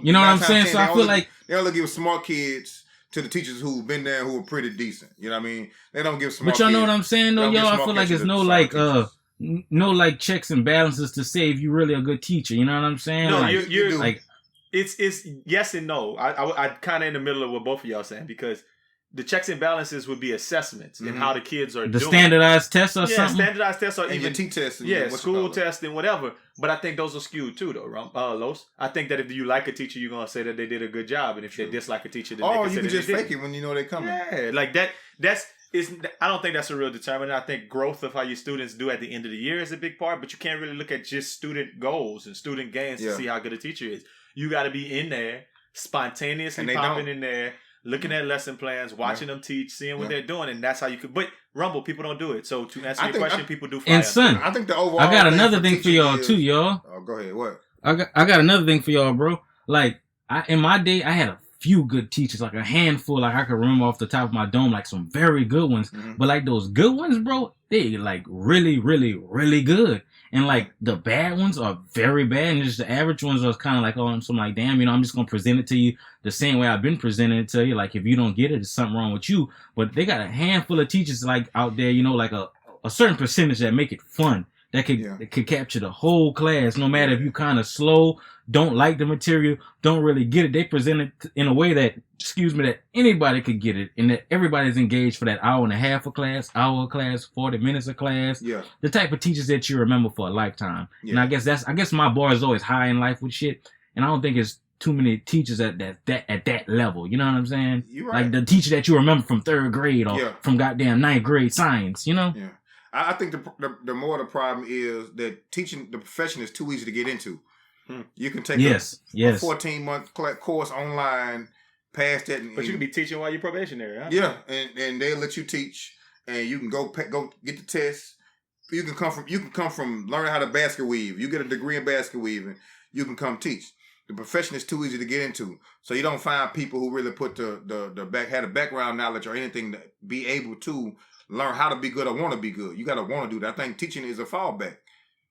E: you know what I'm saying? So I feel like
D: they only give smart kids to the teachers who've been there who are pretty decent. You know what I mean? They don't give smart kids.
E: But y'all know what I'm saying, though, y'all? I feel like it's no like checks and balances to say if you're really a good teacher. You know what I'm saying?
C: No,
E: like,
C: you're
E: like,
C: it's yes and no. I kind of in the middle of what both of y'all saying, because the checks and balances would be assessments and how the kids are
E: the
C: doing.
E: Standardized tests or something.
C: Standardized tests or
D: and
C: even
D: T-tests.
C: School tests and whatever. But I think those are skewed too, though, Los. I think that if you like a teacher, you're gonna say that they did a good job, and if they dislike a teacher, then
D: you can just fake it when you know they're coming.
C: Yeah, like that. I don't think that's a real determinant. I think growth of how your students do at the end of the year is a big part, but you can't really look at just student goals and student gains to see how good a teacher is. You got to be in there spontaneously popping in there, looking at lesson plans, watching them teach, seeing what they're doing, and that's how you could. But Rumble, people don't do it. So to answer your question, people do.
E: And son,
D: I think the overall.
E: I got another thing for y'all too, y'all.
D: Oh, go ahead. What?
E: I got another thing for y'all, bro. Like in my day, I had a few good teachers, like a handful, like I could remember off the top of my dome, like some very good ones. Mm-hmm. But like those good ones, bro, they like really, really, really good. And like the bad ones are very bad, and just the average ones are kind of like, oh, so I'm like, damn, I'm just gonna present it to you the same way I've been presenting it to you. Like if you don't get it, there's something wrong with you. But they got a handful of teachers like out there, like a certain percentage that make it fun. That could capture the whole class, no matter if you kind of slow, don't like the material, don't really get it. They present it in a way that anybody could get it, and that everybody's engaged for that hour and a half of class, 40 minutes of class. Yeah. The type of teachers that you remember for a lifetime. Yeah. And I guess my bar is always high in life with shit, and I don't think it's too many teachers at that level. You know what I'm saying? You're right. Like the teacher that you remember from 3rd grade or from goddamn 9th grade science. Yeah.
D: I think the more the problem is that teaching the profession is too easy to get into. You can take a 14-month course online, pass that.
C: But you can be teaching while you're probationary, huh?
D: Yeah, and they'll let you teach, and you can go get the test. You can come from learning how to basket weave. You get a degree in basket weaving. You can come teach. The profession is too easy to get into, so you don't find people who really put had the background knowledge or anything to be able to learn how to be good or want to be good. You got to want to do that. I think teaching is a fallback.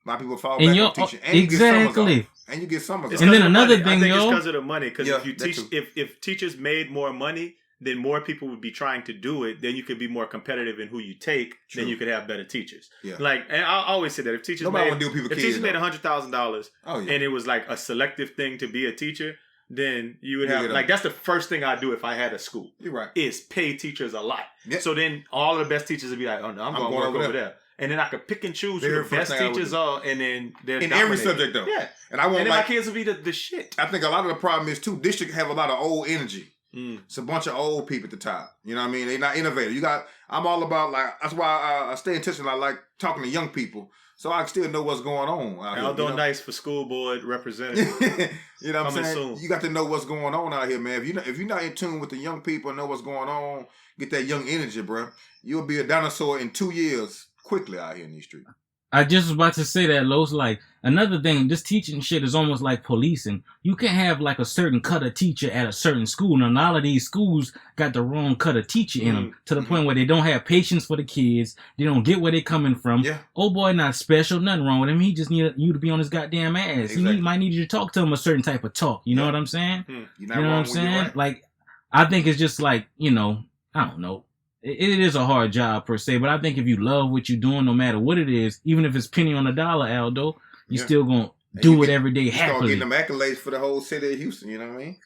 D: A lot of people fall back on teaching. And
E: exactly.
D: You get summers off.
E: And then another thing,
C: I think it's because of the money. Because if you teach, if teachers made more money, then more people would be trying to do it. Then you could be more competitive in who you take. True. Then you could have better teachers. Yeah. Like, and I always say that if teachers made $100,000, and it was like a selective thing to be a teacher, then you would have that's the first thing I'd do if I had a school.
D: You're right.
C: Is pay teachers a lot. Yep. So then all of the best teachers would be like, oh no, I'm going to work over there. And then I could pick and choose who the best teachers are, and then they're
D: in every subject though.
C: Yeah. And then my kids will be the shit.
D: I think a lot of the problem is too, districts have a lot of old energy. It's a bunch of old people at the top. You know what I mean? They're not innovative. I'm all about that's why I stay in touch and I like talking to young people. So I still know what's going on out here.
C: Aldo NICE for school board representative.
D: You know what I'm saying? Soon. You got to know what's going on out here, man. If you're not in tune with the young people and know what's going on, get that young energy, bro. You'll be a dinosaur in 2 years quickly out here in these streets.
E: I just was about to say that, Los. Like, another thing, this teaching shit is almost like policing. You can have like a certain cut of teacher at a certain school, and a lot of these schools got the wrong cut of teacher in them to the point where they don't have patience for the kids. They don't get where they're coming from. Yeah. Oh boy, not special, nothing wrong with him. He just need you to be on his goddamn ass. Exactly. He might need you to talk to him a certain type of talk. You know what I'm saying? You know what I'm saying? Right. Like, I think it's just like, I don't know. It is a hard job per se, but I think if you love what you're doing, no matter what it is, even if it's penny on the dollar, Aldo, you still gonna do it every day happily.
D: Start getting them accolades for the whole city of Houston, you know what I mean?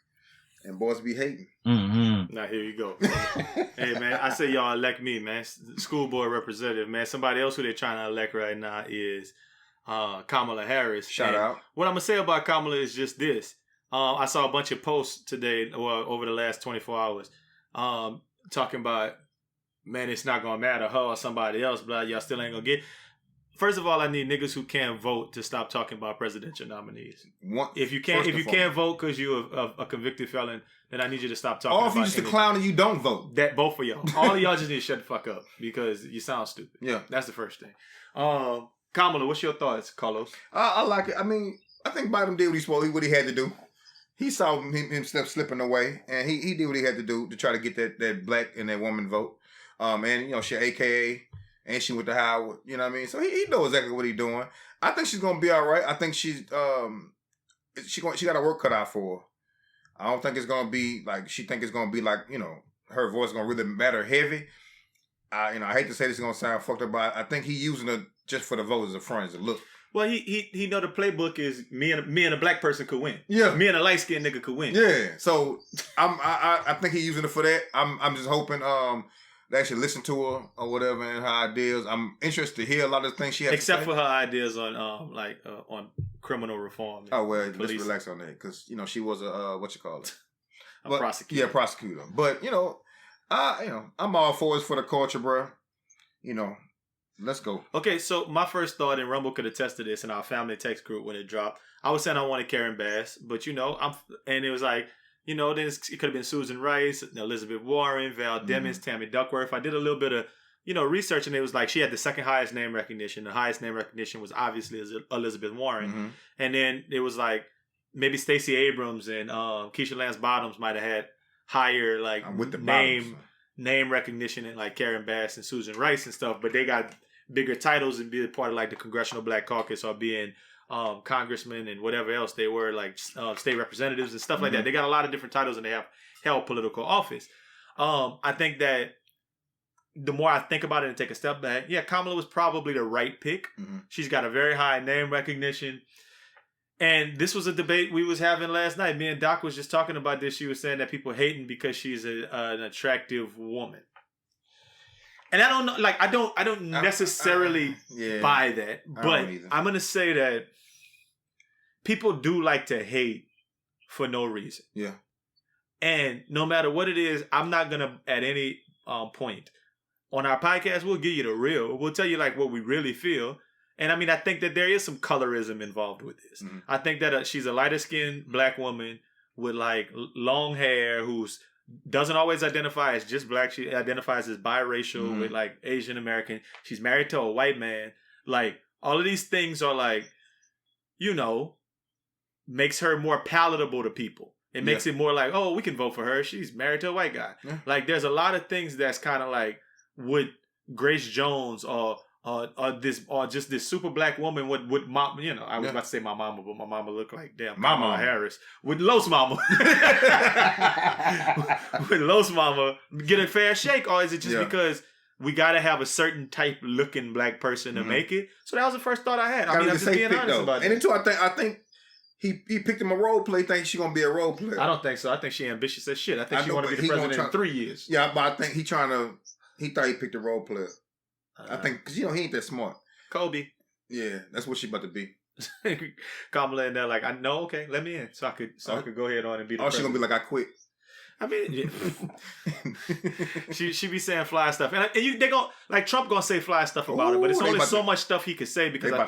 D: And boys be hating.
E: Mm-hmm.
C: Now here you go. Hey man, I say y'all elect me, man. School board representative, man. Somebody else who they're trying to elect right now is Kamala Harris.
D: Shout out.
C: What I'm gonna say about Kamala is just this. I saw a bunch of posts today, or over the last 24 hours, talking about, man, it's not gonna matter her or somebody else, but y'all still ain't gonna get. First of all, I need niggas who can't vote to stop talking about presidential nominees. If you can't vote because you're a convicted felon, then I need you to stop talking.
D: Or if you're just a clown and you don't vote.
C: That both of y'all. All of y'all just need to shut the fuck up because you sound stupid.
D: Yeah,
C: that's the first thing. Kamala, what's your thoughts, Carlos?
D: I like it. I mean, I think Biden did what he had to do. He saw him slipping away, and he did what he had to do to try to get that black and that woman vote. And she AKA, and she went to Howard. You know what I mean? So he knows exactly what he's doing. I think she's gonna be all right. I think she got a work cut out for her. I don't think it's gonna be like she think it's gonna be like her voice gonna really matter heavy. I hate to say this is gonna sound fucked up, but I think he using her just for the vote as a front, as a look.
C: Well, he know the playbook is me and a black person could win.
D: Yeah,
C: me and a light skinned nigga could win.
D: Yeah, so I think he's using it for that. I'm just hoping they actually listen to her or whatever and her ideas. I'm interested to hear a lot of the things she has
C: except
D: to say.
C: For her ideas on on criminal reform.
D: Oh well, let's relax on that because she was a
C: prosecutor.
D: Yeah, prosecutor. But I'm all for it for the culture, bro. Let's go.
C: Okay, so my first thought, and Rumble could attest to this in our family text group when it dropped, I was saying I wanted Karen Bass, but and it was like, You know, then it could have been Susan Rice, Elizabeth Warren, Val Demings, Tammy Duckworth. I did a little bit of, research, and it was like she had the second highest name recognition. The highest name recognition was obviously Elizabeth Warren. And then it was like maybe Stacey Abrams and Keisha Lance Bottoms might have had higher like
D: with the
C: name recognition and like Karen Bass and Susan Rice and stuff, but they got bigger titles and be a part of like the Congressional Black Caucus or being congressmen and whatever else they were, like state representatives and stuff like that. They got a lot of different titles and they have held political office. I think that the more I think about it and take a step back, Kamala was probably the right pick. She's got a very high name recognition. And this was a debate we was having last night. Me and Doc was just talking about this. She was saying that people hating because she's an attractive woman. And I don't know, like I don't necessarily buy that. But I'm gonna say that people do like to hate for no reason. Yeah. And no matter what it is, I'm not gonna at any point on our podcast, we'll give you the real. We'll tell you like what we really feel. And I mean, I think that there is some colorism involved with this. I think that she's a lighter skinned black woman with like long hair who's doesn't always identify as just black. She identifies as biracial with like Asian American. She's married to a white man. Like all of these things are like, makes her more palatable to people. It makes it more like, oh, we can vote for her. She's married to a white guy. Like there's a lot of things that's kind of like would Grace Jones or just this super black woman would mom, I was about to say my mama, but my mama looked like Kamala Harris with Los Mama. With Los Mama get a fair shake, or is it just because we got to have a certain type looking black person to make it? So that was the first thought I had. I mean, I'm just being honest about it.
D: And then too, I think he picked him a role play. Think she's gonna be a role player.
C: I don't think so. I think she ambitious as shit. I think she want to be the president in 3 years.
D: Yeah, but I think he thought he picked a role player. I think because he ain't that smart.
C: Kobe.
D: Yeah, that's what she about to be.
C: Kamala in there like, I know, okay, let me in, so I could go ahead on and be the president.
D: She gonna be like, I quit.
C: I mean, she be saying fly stuff, and they go like Trump gonna say fly stuff about it, but it's only so much stuff he could say because I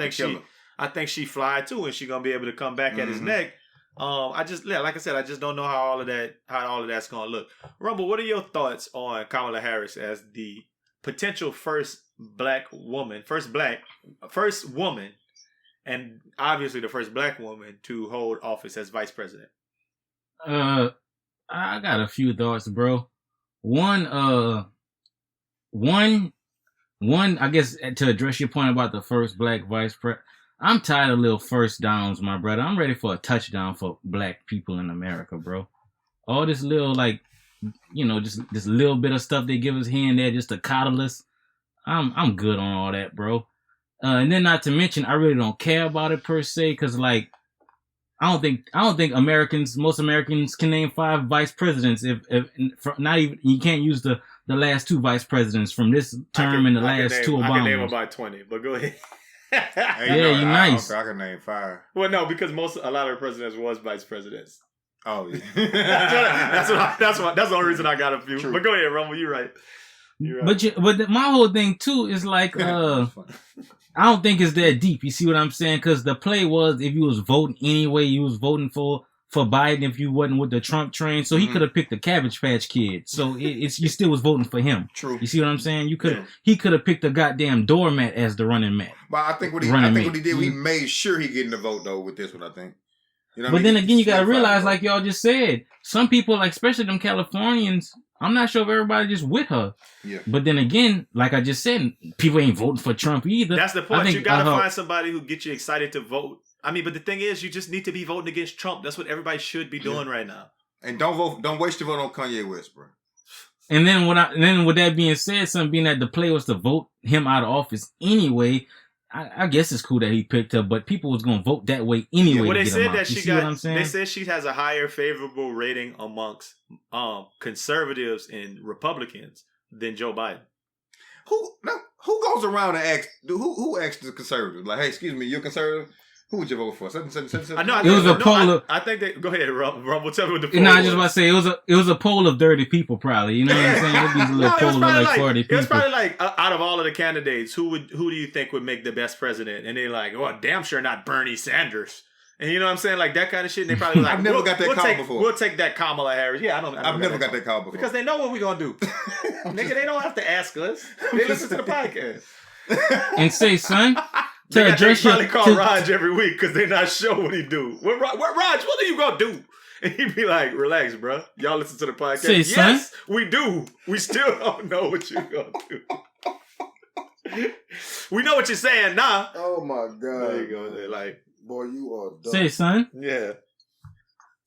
C: think she fly too, and she gonna be able to come back at his neck. Like I said, I just don't know how all of that's gonna look. Rumble, what are your thoughts on Kamala Harris as the potential first woman, and obviously the first black woman to hold office as vice president?
E: I got a few thoughts, bro. One, I guess to address your point about the first black vice president, I'm tired of little first downs, my brother. I'm ready for a touchdown for black people in America, bro. All this little, like, just this little bit of stuff they give us here and there just to coddle us. I'm good on all that, bro. And then not to mention, I really don't care about it per se, because like, I don't think most Americans can name 5 vice presidents. If not even, you can't use the last 2 vice presidents from this term and the last 2 Obamas.
C: I can name about 20, but go ahead.
E: You nice.
D: I can name 5.
C: Well, no, because a lot of the presidents was vice presidents.
D: Oh yeah.
C: that's the only reason I got a few. True. But go ahead, Rumble. You're right.
E: But my whole thing too is like I don't think it's that deep. You see what I'm saying? Because the play was, if you was voting anyway, you was voting for Biden if you wasn't with the Trump train. So he could have picked the Cabbage Patch Kid. So you still was voting for him. True. You see what I'm saying? He could have picked a goddamn doormat as the running mate.
D: But I think what he did, he made sure he getting the vote though with this one. I think.
E: But then again, you gotta realize, like y'all just said, some people, like especially them Californians, I'm not sure if everybody just with her. Yeah. But then again, like I just said, people ain't voting for Trump either.
C: That's the point. You gotta find somebody who gets you excited to vote. I mean, but the thing is, you just need to be voting against Trump. That's what everybody should be doing right now. And
D: don't waste your vote on Kanye West, bro.
E: And then with that being said, something being that the play was to vote him out of office anyway. I guess it's cool that he picked her, but people was gonna vote that way anyway. Yeah, well, they said that
C: they said she has a higher favorable rating amongst conservatives and Republicans than Joe Biden.
D: Who goes around and asks who asks the conservatives, like, hey, excuse me, you're conservative? Who would you vote for?
E: I know. It was a poll of.
C: I think they go ahead, Rumble. Tell me what the poll.
E: No, I just want to say it was a poll of 30 people, probably. You know what I'm saying? It'd be a little poll of like 40 people.
C: It was probably like out of all of the candidates, who do you think would make the best president? And they're like, well, damn sure not Bernie Sanders. And you know what I'm saying? Like that kind of shit. And they probably like,
D: I've never got that call before.
C: We'll take that Kamala Harris. Yeah,
D: I've never got that call before.
C: Because they know what we're going to do. Nigga, they don't have to ask us. They listen to the podcast.
E: And say, son,
C: they
E: address
C: probably call Raj every week because they're not sure what he do. What Raj, what are you going to do? And he'd be like, relax, bro. Y'all listen to the podcast.
E: Say,
C: yes,
E: son.
C: we do. We still don't know what you're going to do. We know what you're saying now.
D: Oh, my God.
C: There you go. They're like,
D: boy, you are dumb.
E: Say, son.
C: yeah.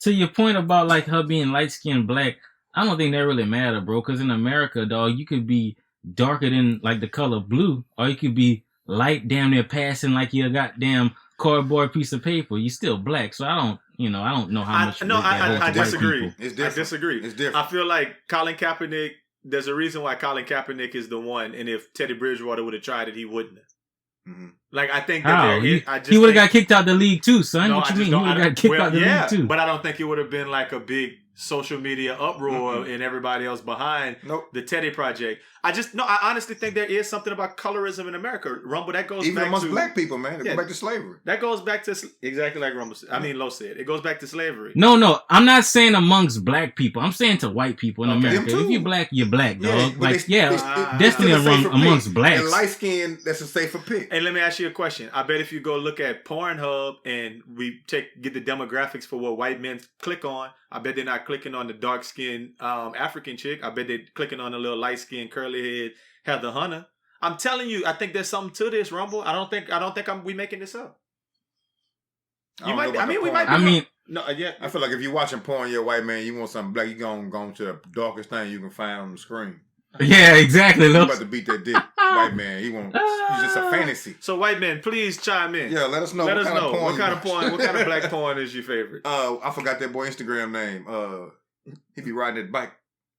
E: To your point about like her being light-skinned black, I don't think that really matter, bro. Because in America, dog, you could be darker than like the color blue, or you could be light, damn near passing like you're a goddamn cardboard piece of paper. You still black, so I don't know how much.
C: I disagree.
D: It's different.
C: I disagree.
D: It's different.
C: I feel like Colin Kaepernick. There's a reason why Colin Kaepernick is the one, and if Teddy Bridgewater would have tried it, he wouldn't have.
D: Mm-hmm.
C: Like I think
E: that
C: that
E: he would have got kicked out the league too, son.
C: No,
E: what you mean? He would have got kicked out the league too.
C: But I don't think it would have been like a big social media uproar and everybody else behind the Teddy Project. I honestly think there is something about colorism in America. Rumble, that goes
D: even
C: back
D: amongst
C: to
D: black people, man. It goes back to slavery.
C: That goes back to exactly like Rumble said. I mean, Lo said. It goes back to slavery.
E: No, I'm not saying amongst black people. I'm saying to white people in America.
D: If
E: you're black, you're black, dog.
D: Yeah,
E: definitely amongst blacks.
D: And light skin, that's a safer pick.
C: And let me ask you a question. I bet if you go look at Pornhub and we get the demographics for what white men click on, I bet they're not clicking on the dark skinned African chick. I bet they're clicking on the little light skinned curly head Heather Hunter. I'm telling you, I think there's something to this, Rumble. I don't think we making this up. We might. No, yeah.
D: I feel like if you're watching porn, you're a white man, you want something black, you go to the darkest thing you can find on the screen.
E: Yeah, exactly.
D: You're about to beat that dick, white man. He's just a fantasy.
C: So, white men, please chime in.
D: Yeah, let us know.
C: What kind of black porn is your favorite?
D: I forgot that boy Instagram name. He be riding that bike,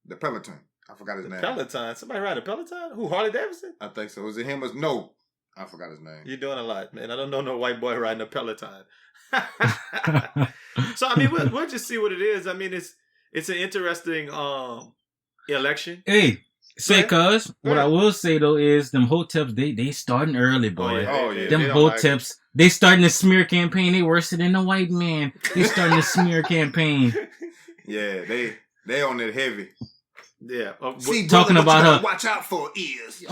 D: the Peloton. I forgot his name.
C: Peloton. Somebody ride a Peloton? Who? Harley Davidson?
D: I think so. Was it him? No, I forgot his name.
C: You're doing a lot, man. I don't know no white boy riding a Peloton. So I mean, we'll just see what it is. I mean, it's an interesting election.
E: Hey, cuz what I will say though is them hoteps they starting early, boy. Them hoteps they starting the smear campaign. They worse than the white man. They starting the smear campaign.
D: Yeah, they on it heavy.
C: Yeah.
D: See,
E: talking
D: brother,
E: about her.
D: Watch out for is.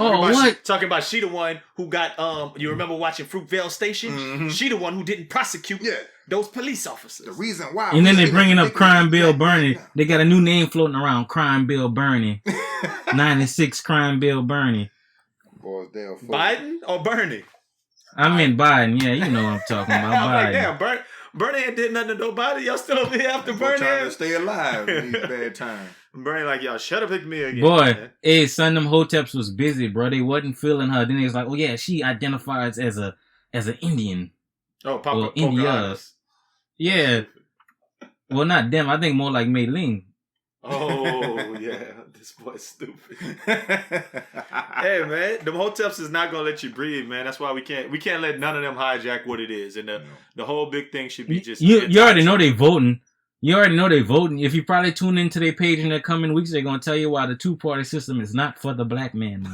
C: Talking about she the one who got you remember watching Fruitvale Station? Mm-hmm. She the one who didn't prosecute those police officers.
D: The reason why.
E: And then they bringing up Crime Bill Bernie. They got a new name floating around, Crime Bill Bernie. 96 Crime Bill Bernie.
D: Boys,
C: Biden or Bernie?
E: I meant Biden. Yeah, you know what I'm talking about.
C: I'm
E: Biden.
C: like, damn, Bernie ain't did nothing to nobody. Y'all still over here after Bernie?
D: Trying to stay alive in these bad times.
C: Bernie like, y'all shut up with me again.
E: Boy,
C: man.
E: hey, son, them hoteps was busy, bro. They wasn't feeling her. Then they was like, oh yeah, she identifies as an Indian.
C: Oh, Papa
E: Indias. Yeah. Well, not them. I think more like Mei Ling.
C: Oh, yeah. This boy's stupid. Hey, man, them hoteps is not gonna let you breathe, man. That's why we can't let none of them hijack what it is. And the whole big thing should be just
E: you already know they voting. You already know they voting. If you probably tune into their page in the coming weeks, they're gonna tell you why the two-party system is not for the black man.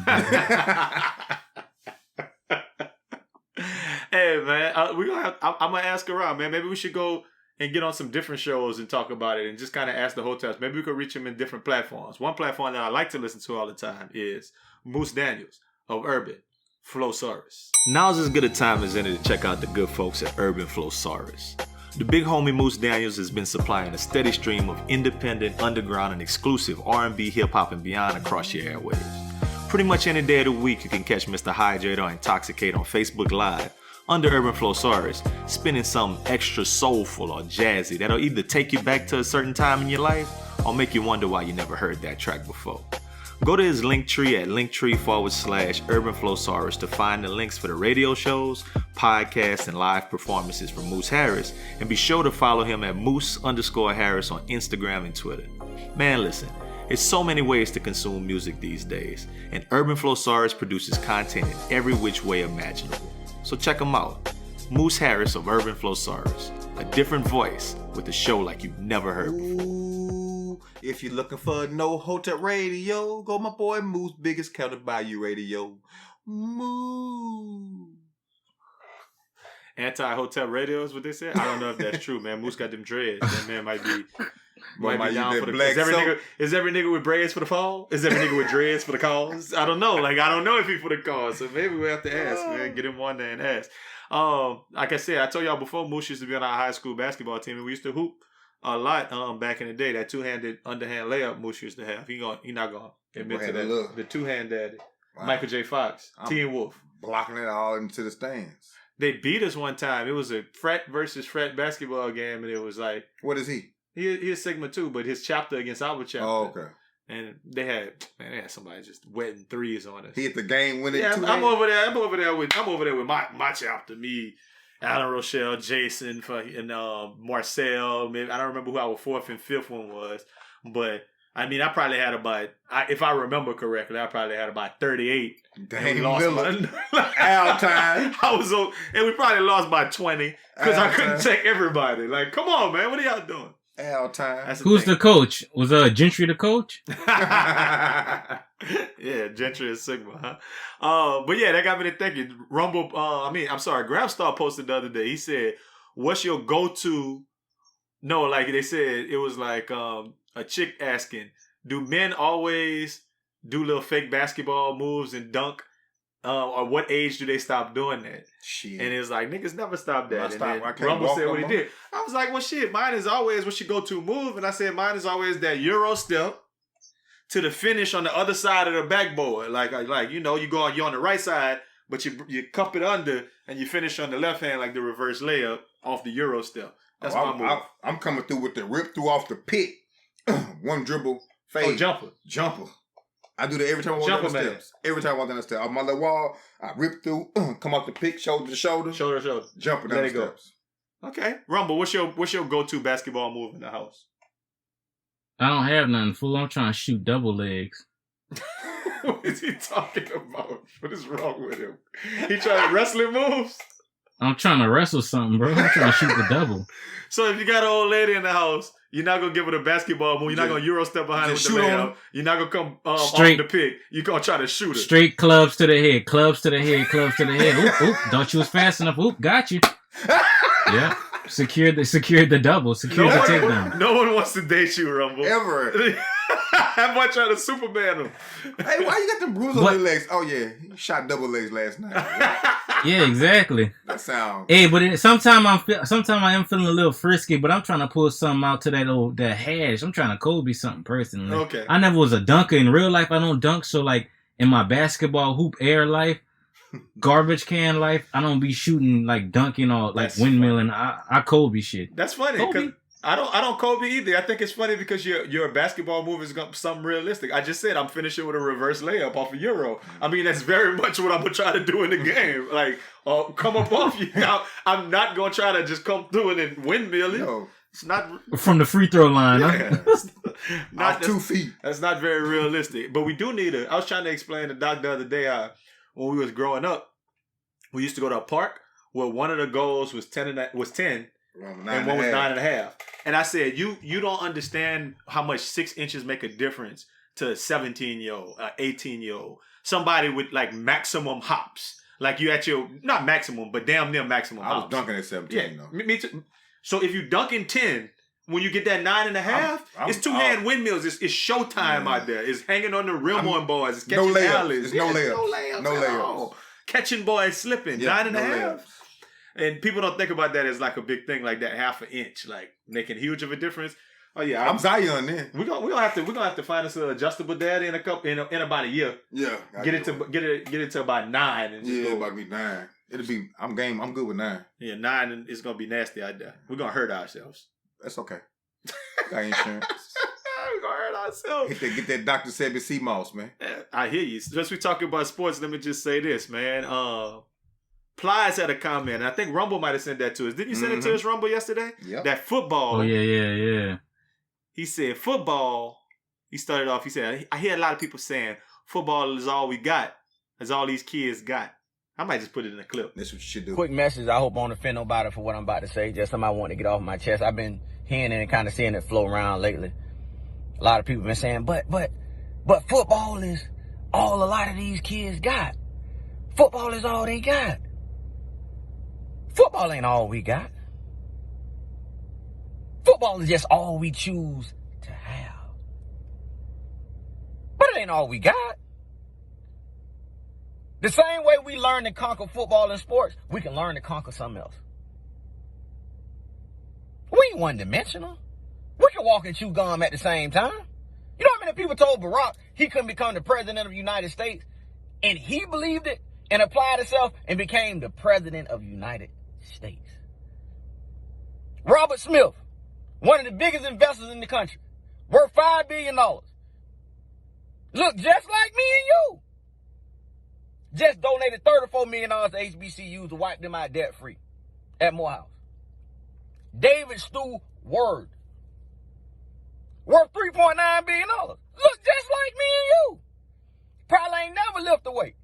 C: Hey, man, I'm gonna ask around, man. Maybe we should go and get on some different shows and talk about it and just kind of ask the hotels. Maybe we could reach them in different platforms. One platform that I like to listen to all the time is Moose Daniels of Urban Flowsaurus. Now's as good a time as any to check out the good folks at Urban Flowsaurus. The big homie Moose Daniels has been supplying a steady stream of independent, underground, and exclusive R&B, hip-hop, and beyond across your airwaves. Pretty much any day of the week, you can catch Mr. Hydrate or Intoxicate on Facebook Live under Urban Flowsaurus, spinning something extra soulful or jazzy that'll either take you back to a certain time in your life or make you wonder why you never heard that track before. Go to his Linktree at Linktree/Urban Flowsaurus to find the links for the radio shows, podcasts, and live performances from Moose Harris, and be sure to follow him at Moose_Harris on Instagram and Twitter. Man, listen, there's so many ways to consume music these days, and Urban Flowsaurus produces content in every which way imaginable. So check him out. Moose Harris of Urban Flowsaurus. A different voice with a show like you've never heard before.
D: Ooh, if you're looking for No Hotep Radio, go my boy Moose, biggest counter by you radio. Moose.
C: anti-hotel radio is what they said. I don't know if that's true, man. Moose got them dreads. That man might be down for the
D: black
C: is every nigga with braids for the fall? Is every nigga with dreads for the calls? I don't know. Like, I don't know if he for the calls. So maybe we have to ask, man. Get him one day and ask. Like I said, I told y'all before, Moose used to be on our high school basketball team, and we used to hoop a lot back in the day. That two-handed underhand layup Moose used to have. He not gonna admit to that. The two-hand daddy. Wow. Michael J. Fox. Teen Wolf.
D: Blocking it all into the stands.
C: They beat us one time. It was a frat versus frat basketball game, and it was like...
D: What is he?
C: He is Sigma too, but his chapter against our chapter.
D: Oh, okay.
C: And they had somebody just wetting threes on us.
D: He hit the game winning.
C: Yeah, I'm over there with my chapter. Me, Alan Rochelle, Jason, and Marcel. Maybe I don't remember who our fourth and fifth one was, but I mean, I probably had about, if I remember correctly, I probably had about 38.
D: Dang,
C: Miller.
D: Al time.
C: And we probably lost by 20 because I couldn't take everybody. Like, come on, man, what are y'all doing?
D: Al time.
E: Who's the coach? Was Gentry the coach?
C: Yeah, Gentry is Sigma, huh? But yeah, that got me to thinking. Grabstar posted the other day. He said, "What's your go-to?" No, like they said, it was like a chick asking, "Do men always do little fake basketball moves and dunk? Or what age do they stop doing that?"
D: Shit.
C: And it's like, niggas never stop that. And then Rumble said what he did. I was like, well, shit, mine is always what's your go-to move? And I said, mine is always that Euro step to the finish on the other side of the backboard. Like you know, you're on the right side, but you cup it under and you finish on the left hand like the reverse layup off the Euro step. That's my move.
D: I'm coming through with the rip through off the pick. One dribble, fade.
C: Oh, jumper.
D: I do that every time I walk down the steps. Every time I walk down the steps. On my little wall, I rip through, come off the pick, shoulder to shoulder.
C: Shoulder to shoulder.
D: Jumping down the steps.
C: Okay. Rumble, what's your go-to basketball move in the house?
E: I don't have nothing, fool. I'm trying to shoot double legs.
C: What is he talking about? What is wrong with him? He trying to wrestling moves?
E: I'm trying to wrestle something, bro. I'm trying to shoot the double.
C: So if you got an old lady in the house, you're not going to give her the basketball move. You're not going to Euro step behind her with the layup. You're not going to come off the pick. You're going to try to shoot her.
E: Straight clubs to the head. Clubs to the head. Clubs to the head. Oop. Thought you was fast enough. Oop. Got you. Yeah. Secured the double. Secured the takedown.
C: No one wants to date you, Rumble.
D: Ever.
C: How much trying to Superman him?
D: Hey, why you got the bruise on your legs? Oh, yeah. He shot double legs last night.
E: Yeah, exactly.
D: That sounds...
E: Hey, but sometimes I am feeling a little frisky, but I'm trying to pull something out to that hash. I'm trying to Kobe something personally.
C: Okay.
E: I never was a dunker. In real life, I don't dunk. So, like, in my basketball hoop air life, garbage can life, I don't be shooting, like, dunking or, like, windmilling. I Kobe shit.
C: That's funny, because I don't Kobe either. I think it's funny because your basketball move is something realistic. I just said I'm finishing with a reverse layup off a Euro. I mean, that's very much what I'm gonna try to do in the game. Like, come up off you. Now, I'm not gonna try to just come through it and windmill it.
D: No.
C: It's not
E: from the free throw line.
C: Yeah.
D: Not 2 feet.
C: That's not very realistic. But we do need I was trying to explain to Doc the other day when we was growing up, we used to go to a park where one of the goals was 10 and one was 9.5. And I said, you don't understand how much 6 inches make a difference to a 17-year-old, 18-year-old. Somebody with like maximum hops. Like you at your, not maximum, but damn near maximum hops.
D: I was dunking at 17 though.
C: Me too. So if you dunk in 10, when you get that 9.5, it's two-hand windmills. It's showtime out there. It's hanging on the rim on boys. It's catching alleys.
D: It's no layups.
C: Catching boys slipping. 9.5. And people don't think about that as like a big thing, like that half an inch, like making huge of a difference. Oh yeah,
D: I'm Zion then.
C: We're gonna have to find us an adjustable daddy in in about a year.
D: Yeah,
C: get it to about 9. And just
D: about to be 9. It'll be I'm good with 9.
C: Yeah, 9 and it's gonna be nasty out there. We're gonna hurt ourselves.
D: That's okay. Got insurance.
C: We're gonna hurt ourselves.
D: Get that Dr. Sebi C. Moss, man.
C: I hear you. Just we talking about sports. Let me just say this, man. Plies had a comment, and I think Rumble might have sent that to us. Didn't you send it to us, Rumble, yesterday?
D: Yeah.
C: That football.
E: Oh, yeah.
C: He said football. He started off, he said, I hear a lot of people saying football is all we got. That's all these kids got. I might just put it in a clip.
D: That's what you should do.
F: Quick message. I hope I don't offend nobody for what I'm about to say. Just something I want to get off my chest. I've been hearing it and kind of seeing it flow around lately. A lot of people been saying, but football is all a lot of these kids got. Football is all they got. Football ain't all we got. Football is just all we choose to have. But it ain't all we got. The same way we learn to conquer football and sports, we can learn to conquer something else. We ain't one-dimensional. We can walk and chew gum at the same time. You know how many people told Barack he couldn't become the president of the United States? And he believed it and applied himself and became the president of the United States. Robert Smith, one of the biggest investors in the country, worth $5 billion. Look just like me and you. Just donated $34 million to HBCUs to wipe them out debt-free at Morehouse. David Stu Word, worth $3.9 billion. Look just like me and you. Probably ain't never lift a weight.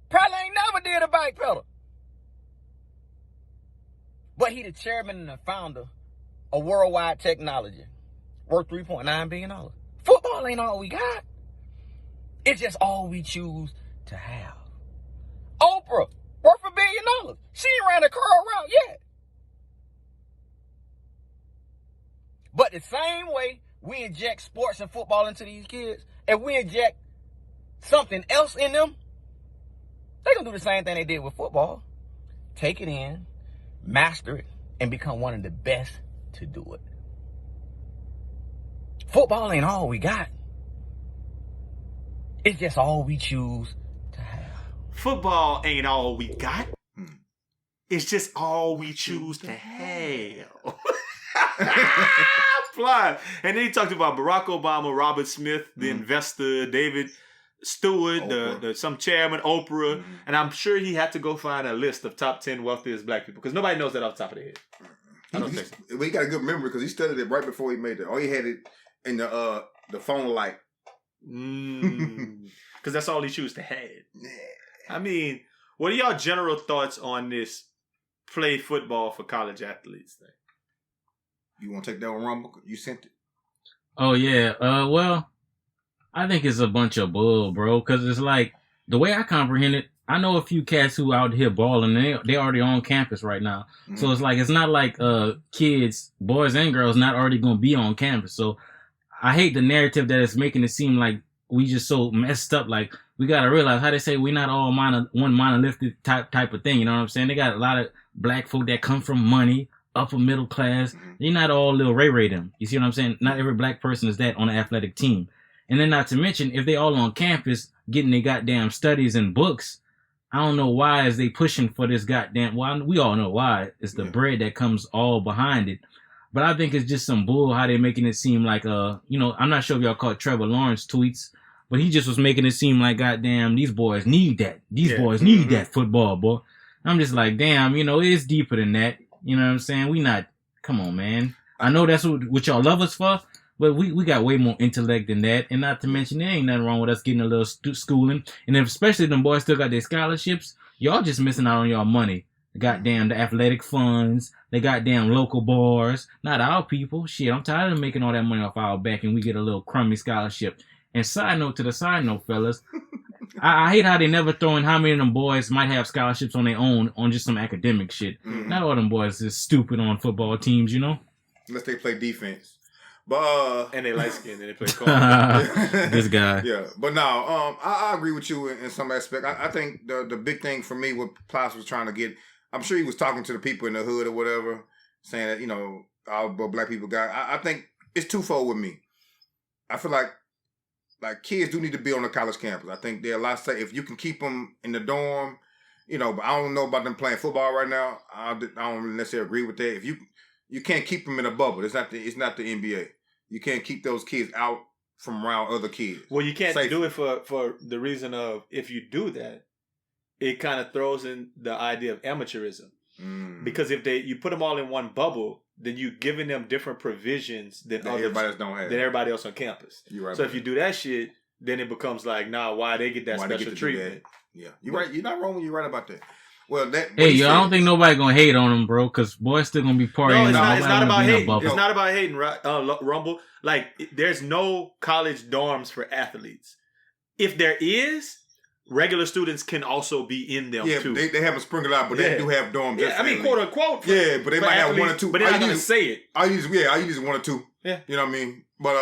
F: Probably ain't never did a bike pedal. But he the chairman and the founder of Worldwide Technology, worth $3.9 billion. Football ain't all we got. It's just all we choose to have. Oprah, worth $1 billion. She ain't ran a car around yet. But the same way we inject sports and football into these kids, if we inject something else in them, they're going to do the same thing they did with football. Take it in, master it, and become one of the best to do it. Football ain't all we got. It's just all we choose to have.
C: Football ain't all we got. It's just all we choose to have. Fly. And then he talked about Barack Obama, Robert Smith, the investor, David Stewart, some chairman, Oprah. And I'm sure he had to go find a list of top 10 wealthiest black people because nobody knows that off the top of their head. I don't think so.
D: He got a good memory because he studied it right before he made it. Or he had it in the phone light.
C: Because that's all he chose to have. I mean, what are y'all general thoughts on this play football for college athletes thing?
D: You want to take that one, Rumble? You sent it.
E: Oh, yeah. Well, I think it's a bunch of bull, bro, because it's like, the way I comprehend it, I know a few cats who out here balling, they already on campus right now. Mm-hmm. So it's like, it's not like kids, boys and girls, not already going to be on campus. So I hate the narrative that it's making it seem like we just so messed up. Like, we got to realize how they say we're not all one monolithic type of thing. You know what I'm saying? They got a lot of black folk that come from money, upper middle class. Mm-hmm. They're not all little Ray them. You see what I'm saying? Not every black person is that on an athletic team. And then not to mention, if they all on campus getting their goddamn studies and books, I don't know why is they pushing for this goddamn, well, we all know why. It's the bread that comes all behind it. But I think it's just some bull how they making it seem like, I'm not sure if y'all caught Trevor Lawrence tweets, but he just was making it seem like, goddamn, these boys need that. These boys need that football, boy. I'm just like, damn, it's deeper than that. You know what I'm saying? Come on, man. I know that's what y'all love us for, but we got way more intellect than that. And not to mention, there ain't nothing wrong with us getting a little schooling. And if especially them boys still got their scholarships, y'all just missing out on y'all money. Goddamn, the athletic funds, the goddamn local bars, not our people. Shit, I'm tired of making all that money off our back and we get a little crummy scholarship. And side note to the side note, fellas, I hate how they never throw in how many of them boys might have scholarships on their own on just some academic shit. Mm-hmm. Not all them boys is stupid on football teams,
D: Unless they play defense. But
C: and they light skinned and they play call.
E: This guy.
D: Yeah. But no, I agree with you in some aspect. I think the big thing for me what Plas was trying to get, I'm sure he was talking to the people in the hood or whatever, saying that, all black people got. I think it's twofold with me. I feel like kids do need to be on the college campus. I think there are a lot of say if you can keep them in the dorm, but I don't know about them playing football right now. I don't necessarily agree with that. If you can't keep them in a bubble. It's not the NBA. You can't keep those kids out from around other kids.
C: Well, you can't do it for the reason of if you do that, it kind of throws in the idea of amateurism. Because if you put them all in one bubble, then you're giving them different provisions than everybody else on campus. You're right. So if you do that shit, then it becomes like, why they get that special treatment?
D: Yeah, you're right. You're not wrong when you're right about that. Well,
E: I don't think nobody gonna hate on them, bro, because boys still gonna be partying.
C: No, it's not about hating. It's not about hating, Rumble. Like, there's no college dorms for athletes. If there is, regular students can also be in them too.
D: They have them sprinkled out, but they do have dorms.
C: Yeah, I mean, quote unquote.
D: But they might have one or two.
C: But they're not gonna say it.
D: I use one or two.
C: Yeah,
D: you know what I mean. But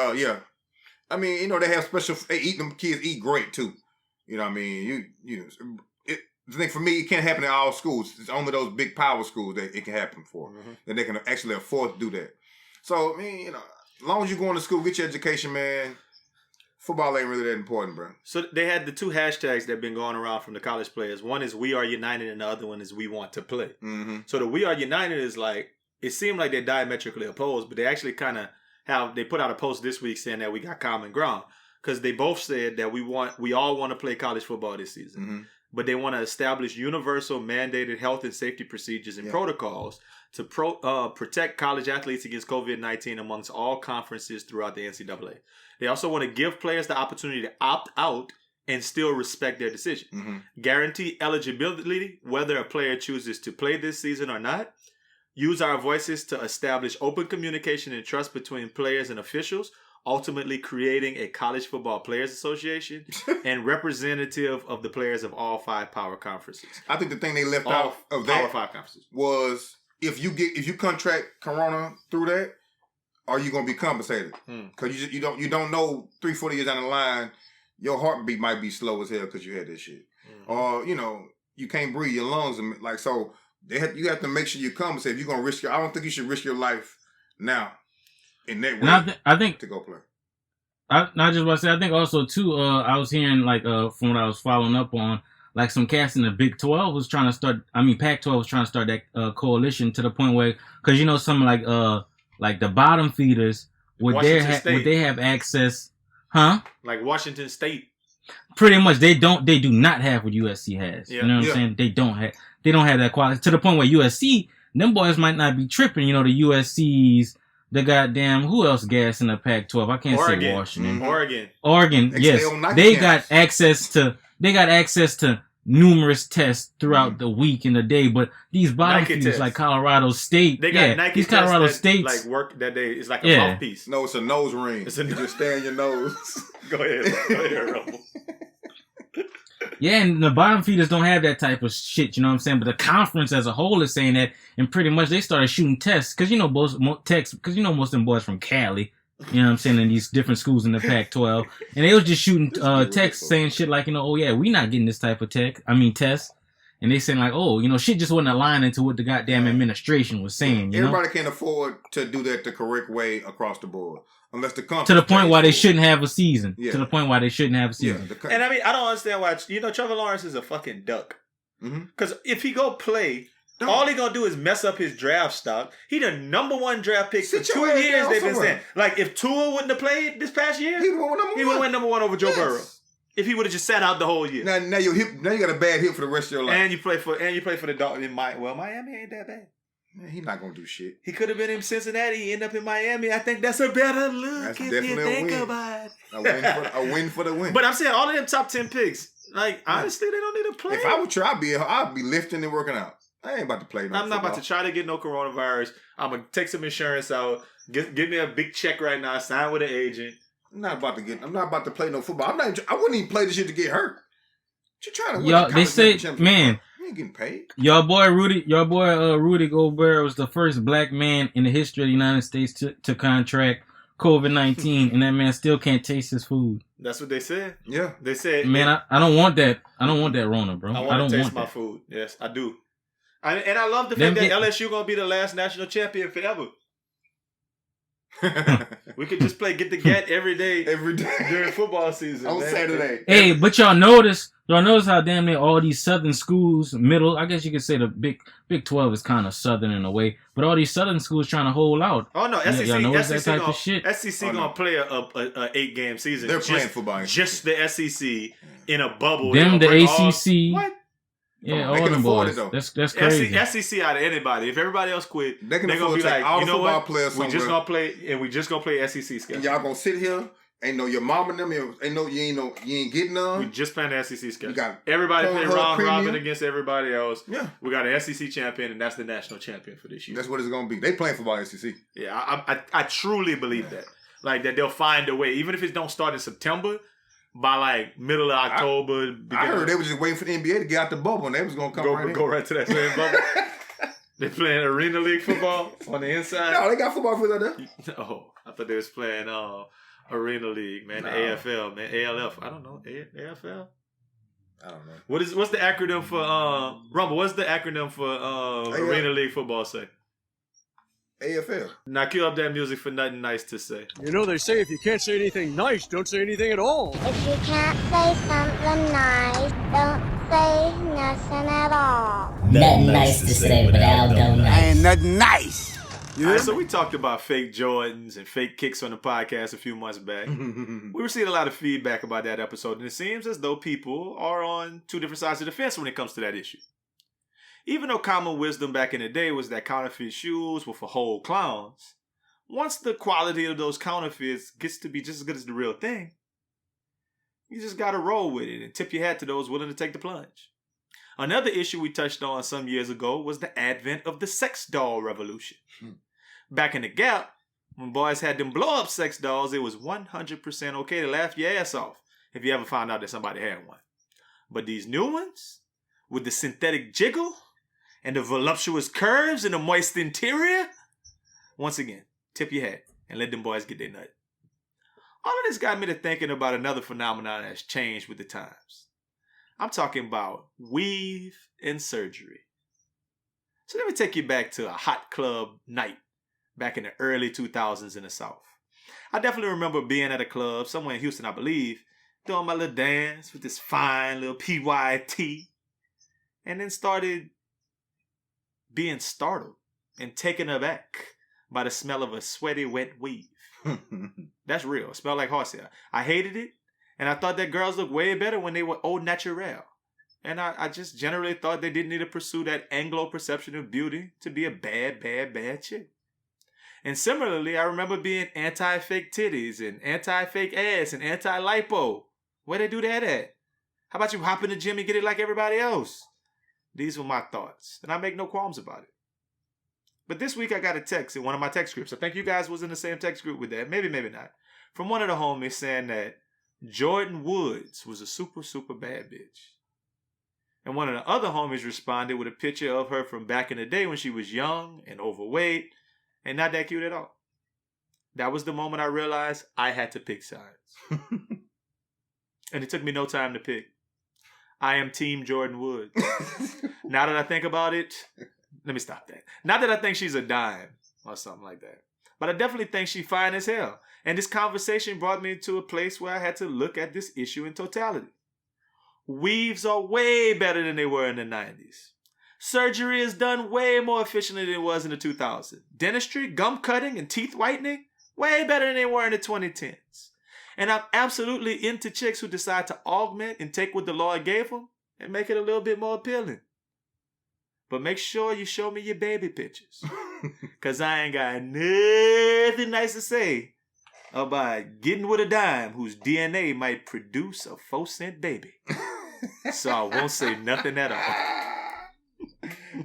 D: I mean, they have special. Them kids eat great too. You know what I mean. The thing for me, it can't happen in all schools. It's only those big power schools that it can happen for, that they can actually afford to do that. So I mean, as long as you're going to school, get your education, man. Football ain't really that important, bro.
C: So they had the two hashtags that have been going around from the college players. One is "We Are United" and the other one is "We Want to Play." Mm-hmm. So the "We Are United" is like, it seemed like they're diametrically opposed, but they actually kind of they put out a post this week saying that we got common ground, because they both said that we all want to play college football this season, but they want to establish universal mandated health and safety procedures and protocols to protect college athletes against COVID-19 amongst all conferences throughout the NCAA. They also want to give players the opportunity to opt out and still respect their decision. Guarantee eligibility whether a player chooses to play this season or not. Use our voices to establish open communication and trust between players and officials, ultimately creating a college football players association and representative of the players of all 5 power conferences.
D: I think the thing they left out of that
C: Power 5 conferences
D: was if you contract corona through that, are you going to be compensated? Because you don't know 3-4 years down the line, your heartbeat might be slow as hell because you had this shit, or you can't breathe, your lungs are so. You have to make sure you compensate. If you're gonna risk I don't think you should risk your life now in that way.
E: And I think
D: to go play.
E: I just want to say, I think also too. I was hearing from what I was following up on, like some cats in the Big 12 was trying to start. I mean, Pac-12 was trying to start that coalition to the point where, because some like the bottom feeders would they have access,
C: like Washington State.
E: Pretty much, they do not have what USC has. You know what I'm saying? They don't have that quality to the point where USC, them boys might not be tripping. The USC's, the goddamn, who else gas in the Pac-12? I can't say Washington. Oregon, yes. They got access to numerous tests throughout the week and the day, but these bottom feeders like Colorado State,
C: they got Nike
E: these Colorado States
C: like work that day. It's like a mouthpiece.
D: No, it's a nose ring. You just stay in your nose.
C: Go ahead, Rumble.
E: Yeah, and the bottom feeders don't have that type of shit, you know what I'm saying? But the conference as a whole is saying that, and pretty much they started shooting tests, because most of them boys from Cali, you know what I'm saying, in these different schools in the Pac-12, and they was just shooting texts saying shit like, oh yeah, we not getting this type of test, and they saying like, shit just wasn't aligning to what the goddamn administration was saying,
D: Everybody can't afford to do that the correct way across the board. Unless the conference
E: to the point why they shouldn't have a season. Yeah. To the point why they shouldn't have a season.
C: Yeah, and I mean, I don't understand why. Trevor Lawrence is a fucking duck. Because if he go play, all he gonna do is mess up his draft stock. He the number 1 draft pick for 2 years. They've been saying, like, if Tua wouldn't have played this past year, he would have went number 1 over Joe Burrow. If he would have just sat out the whole year.
D: Now you got a bad hip for the rest of your life.
C: And you play for the Dolphins. Miami ain't that bad.
D: Man, he's not gonna do shit.
C: He could have been in Cincinnati. He ended up in Miami. I think that's a better look if you think about it.
D: A win for the win.
C: But I'm saying all of them top 10 picks. Like, honestly, they don't need to play.
D: If I would try, I'd be lifting and working out. I ain't about to play.
C: I'm not about to try to get no coronavirus. I'm gonna take some insurance out. Give me a big check right now. Sign with an agent.
D: I'm not about to play no football. I wouldn't even play this shit to get hurt. What you trying to win?
E: Yo, they say, man.
D: You ain't getting paid.
E: Your boy Rudy Gobert was the first black man in the history of the United States to contract COVID-19, and that man still can't taste his food.
C: That's what they said.
D: Yeah,
C: they said.
E: Man, I don't want that. I don't want that Rona, bro.
C: I want to taste my food. Yes, I do. And I love the fact that LSU gonna be the last national champion forever. We could just get the GAT every day during football season
D: on Saturday.
E: Hey, but y'all notice how damn near all these southern schools, I guess you could say the Big 12 is kind of southern in a way, but all these southern schools trying to hold out.
C: Oh no, SEC
E: that type of shit.
C: SEC gonna play a 8-game season.
D: They're playing football.
C: Just the SEC in a bubble.
E: Them the ACC.
C: What?
E: Yeah, all them boys. That's crazy.
C: SEC out of anybody. If everybody else quit,
D: they're gonna be like, you know what?
C: We just gonna play SEC schedule.
D: And y'all gonna sit here. Ain't no your mom and them. You ain't getting none.
C: We just playing the SEC schedule. Everybody play round robin against everybody else.
D: Yeah,
C: we got an SEC champion, and that's the national champion for this year.
D: That's what it's gonna be. They playing football SEC.
C: Yeah, I truly believe that. Like that they'll find a way, even if it don't start in September. by like middle of October.
D: I heard they were just waiting for the NBA to get out the bubble and they was gonna
C: go right to that same bubble. They playing Arena League football on the inside.
D: No, they got football fields out there.
C: Oh, I thought they was playing Arena League, man. The AFL, man. ALF. I don't know. AFL.
D: I don't know.
C: What's the acronym for Rumble? What's the acronym for Arena League football say?
D: AFL.
C: Now cue up that music for Nothin NICE to say.
G: You know they say if you can't say anything nice, don't say anything at all.
H: If you can't say something nice, don't say nothing at all.
I: Nothing nice to say, but Aldo NICE.
A: Ain't nothing nice.
C: All right, so we talked about fake Jordans and fake kicks on the podcast a few months back. We received a lot of feedback about that episode, and it seems as though people are on two different sides of the fence when it comes to that issue. Even though common wisdom back in the day was that counterfeit shoes were for whole clowns, once the quality of those counterfeits gets to be just as good as the real thing, you just gotta roll with it and tip your hat to those willing to take the plunge. Another issue we touched on some years ago was the advent of the sex doll revolution. Back in the Gap, when boys had them blow-up sex dolls, it was 100% okay to laugh your ass off if you ever found out that somebody had one. But these new ones, with the synthetic jiggle and the voluptuous curves and the moist interior, once again, tip your hat and let them boys get their nut. All of this got me to thinking about another phenomenon that's changed with the times. I'm talking about weave and surgery. So let me take you back to a hot club night back in the early 2000s in the South. I definitely remember being at a club somewhere in Houston, I believe, doing my little dance with this fine little PYT, and then started being startled and taken aback by the smell of a sweaty, wet weave. That's real. It smelled like horsehair. I hated it, and I thought that girls looked way better when they were au naturel. And I just generally thought they didn't need to pursue that Anglo perception of beauty to be a bad, bad, bad chick. And similarly, I remember being anti-fake titties and anti-fake ass and anti-lipo. Where they do that at? How about you hop in the gym and get it like everybody else? These were my thoughts, and I make no qualms about it. But this week I got a text in one of my text groups. I think you guys was in the same text group with that. Maybe, maybe not. From one of the homies saying that Jordyn Woods was a super, super bad bitch. And one of the other homies responded with a picture of her from back in the day when she was young and overweight and not that cute at all. That was the moment I realized I had to pick sides. And it took me no time to pick. I am Team Jordyn Woods. Now that I think about it, let me stop that. Not that I think she's a dime or something like that. But I definitely think she's fine as hell. And this conversation brought me to a place where I had to look at this issue in totality. Weaves are way better than they were in the 90s. Surgery is done way more efficiently than it was in the 2000s. Dentistry, gum cutting, and teeth whitening, way better than they were in the 2010s. And I'm absolutely into chicks who decide to augment and take what the Lord gave them and make it a little bit more appealing. But make sure you show me your baby pictures. Because I ain't got nothing nice to say about getting with a dime whose DNA might produce a 4-cent baby. So I won't say nothing at all.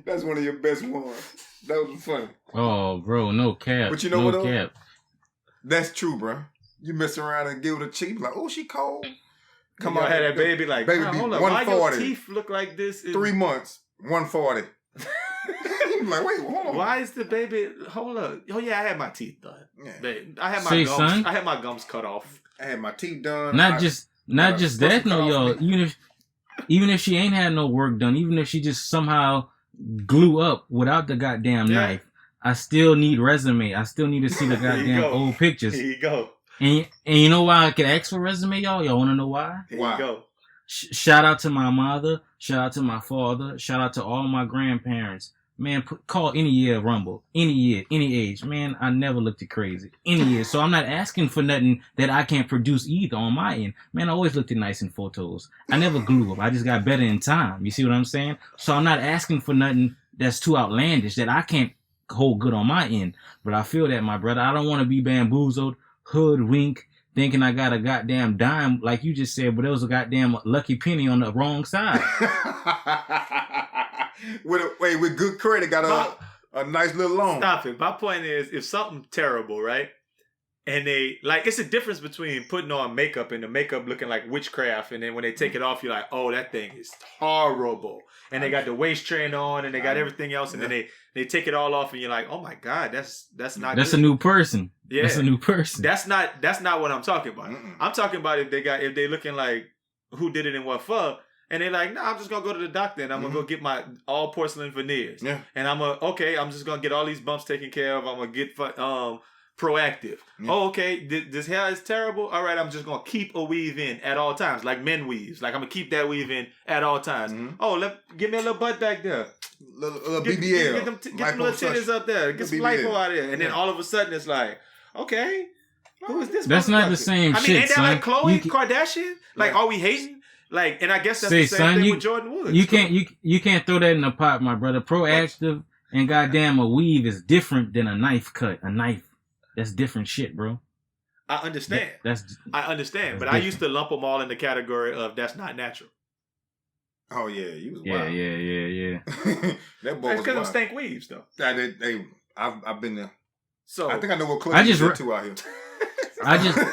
D: That's one of your best ones. That was funny.
E: Oh, bro, no cap.
D: But you know
E: no
D: what?
E: Cap.
D: That's true, bro. You mess around and give it a cheek, like, oh, she cold.
C: Come on, had that baby like,
D: baby
C: hold
D: be
C: up, why
D: 140.
C: your teeth look like this?
D: 3 months, 140. I'm like, wait, hold on.
C: Why is the baby? Hold up. Oh yeah, I had my teeth done.
D: Yeah.
C: Babe, I had my
E: See,
C: gums.
E: son?
C: I had my gums cut off.
D: I had my teeth done.
E: Not just that, no, y'all.
D: Off.
E: Even if she ain't had no work done, even if she just somehow glue up without the goddamn knife, I still need resume. I still need to see the goddamn old pictures.
C: Here you go.
E: And you know why I could ask for resume, y'all? Y'all want to know why?
C: Here you go.
E: Shout out to my mother. Shout out to my father. Shout out to all my grandparents. Man, call any year Rumble. Any year, any age. Man, I never looked at crazy. Any year. So I'm not asking for nothing that I can't produce either on my end. Man, I always looked at nice in photos. I never glue up. I just got better in time. You see what I'm saying? So I'm not asking for nothing that's too outlandish that I can't hold good on my end. But I feel that, my brother. I don't want to be bamboozled, hoodwink, thinking I got a goddamn dime, like you just said, but it was a goddamn lucky penny on the wrong side.
D: with good credit, got a nice little loan.
C: Stop it. My point is, if something terrible, right? And they like it's a difference between putting on makeup and the makeup looking like witchcraft, and then when they take it off, you're like, oh, that thing is horrible. And they got the waist train on, and they got everything else, and then they take it all off, and you're like, oh my god, that's not.
E: That's
C: good.
E: a new person.
C: Yeah,
E: that's a new person.
C: That's not what I'm talking about. I'm talking about if they looking like who did it and what for. And they're like, I'm just going to go to the doctor and I'm going to go get my all porcelain veneers. Yeah. And I'm just going to get all these bumps taken care of. I'm going to get proactive. Yeah. Oh, okay, this hair is terrible. All right, I'm just going to keep a weave in at all times, like men weaves. Like I'm going to keep that weave in at all times. Mm-hmm. Oh, give me a little butt back there.
D: Little BBL.
C: Get them little titties up there. Get some lipo out of there. And then all of a sudden it's like, okay, who is this?
E: That's not the same shit,
C: ain't that like Khloe Kardashian? Like, are we hating? Like, and I guess that's the same thing with Jordan Woods.
E: You can't throw that in the pot, my brother. Proactive and goddamn a weave is different than a knife cut. A knife, that's different shit, bro.
C: I understand. I understand, but different. I used to lump them all in the category of that's not natural.
D: Oh yeah, you was wild.
E: Yeah.
D: That boy
C: that's
D: was
C: because
D: wild.
C: of stank weaves, though.
D: I've been there.
C: So
D: I think I know what Chloe did too out here.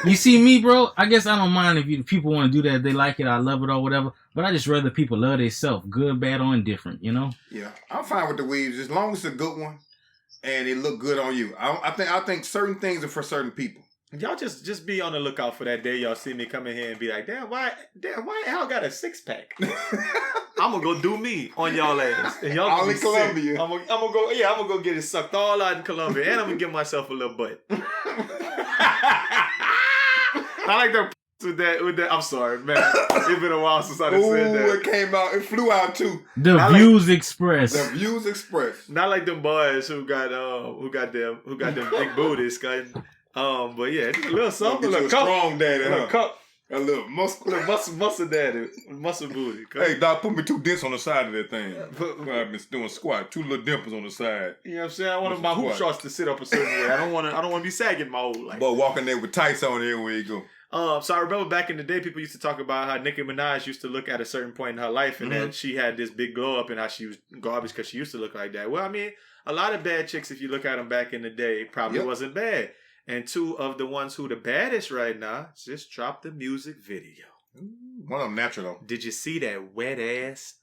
E: You see me, bro, I guess I don't mind if people want to do that, if they like it, I love it or whatever, but I just rather people love themselves, good, bad, or indifferent, you know?
D: Yeah, I'm fine with the weaves, as long as it's a good one, and it look good on you. I think certain things are for certain people.
C: Y'all just be on the lookout for that day y'all see me come in here and be like, damn, why Al got a 6-pack? I'm gonna go do me on y'all ass. And y'all
D: all in Colombia.
C: I'm gonna go get it sucked all out in Colombia, and I'm gonna give myself a little butt. I like the with that. I'm sorry, man. It's been a while since I said that.
D: It came out. It flew out too.
E: The Views Express.
D: The Views Express.
C: Not like them boys who got them big booties. But yeah, just a little something, a little cup.
D: Strong daddy,
C: a little cup.
D: A little
C: muscle daddy, muscle booty.
D: Hey, Doc, put me 2 dents on the side of that thing. I've been doing squat, 2 little dimples on the side.
C: You know what I'm saying? I want my hoop shorts to sit up a certain way. I don't want to be sagging my whole life.
D: But walking there with tights on everywhere you go.
C: So I remember back in the day, people used to talk about how Nicki Minaj used to look at a certain point in her life, and that she had this big glow up, and how she was garbage because she used to look like that. Well, I mean, a lot of bad chicks, if you look at them back in the day, probably wasn't bad. And 2 of the ones who the baddest right now just dropped the music video.
D: One of them natural though.
C: Did you see that wet ass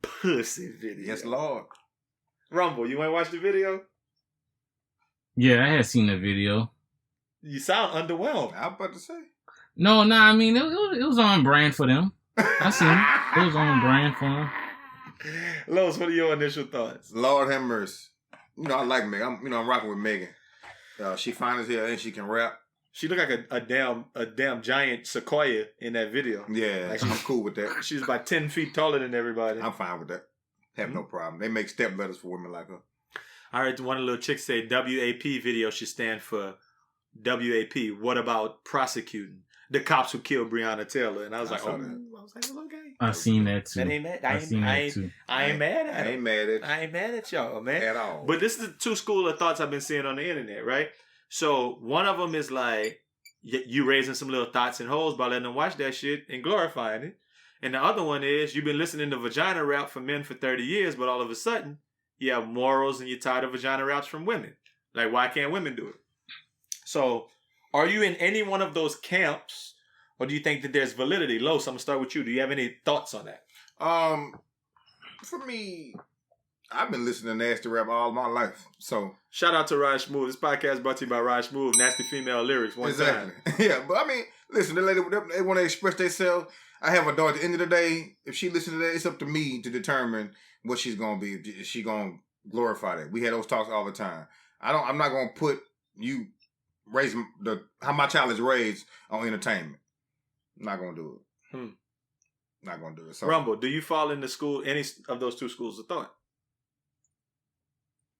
C: pussy video?
D: Yes, Lord.
C: Rumble, you want to watch the video?
E: Yeah, I had seen the video.
C: You sound underwhelmed.
D: I was about to say.
E: No, I mean, it was on brand for them. I seen it. It was on brand for them.
C: Los, what are your initial thoughts?
D: Lord have mercy. You know, I like Megan. I'm rocking with Megan. She fine as hell and she can rap.
C: She look like a damn giant sequoia in that video.
D: Yeah, like I'm cool with that.
C: She's about 10 feet taller than everybody.
D: I'm fine with that. Have no problem. They make step letters for women like her.
C: I heard one of the little chicks say W.A.P video should stand for W.A.P. What about prosecuting the cops who killed Breonna Taylor? And I was like, well, okay.
E: I seen that too.
C: I ain't mad at it. I ain't mad at y'all, man.
D: At all.
C: But this is the 2 school of thoughts I've been seeing on the internet, right? So one of them is like, you raising some little thoughts and holes by letting them watch that shit and glorifying it. And the other one is, you've been listening to vagina rap for men for 30 years, but all of a sudden, you have morals and you're tired of vagina raps from women. Like, why can't women do it? So, are you in any one of those camps, or do you think that there's validity? Los, I'm going to start with you. Do you have any thoughts on that?
D: For me, I've been listening to nasty rap all my life. So
C: shout out to Rog Smuve. This podcast brought to you by Rog Smuve. Nasty female lyrics.
D: Time. Yeah, but I mean, listen, they want to express themselves. I have a daughter. At the end of the day, if she listens to that, it's up to me to determine what she's gonna be. Is she gonna glorify that? We had those talks all the time. I'm not gonna put you raise how my child is raised on entertainment. I'm not gonna do it. Not gonna do it. So,
C: Rumble, do you fall into any of those 2 schools of thought?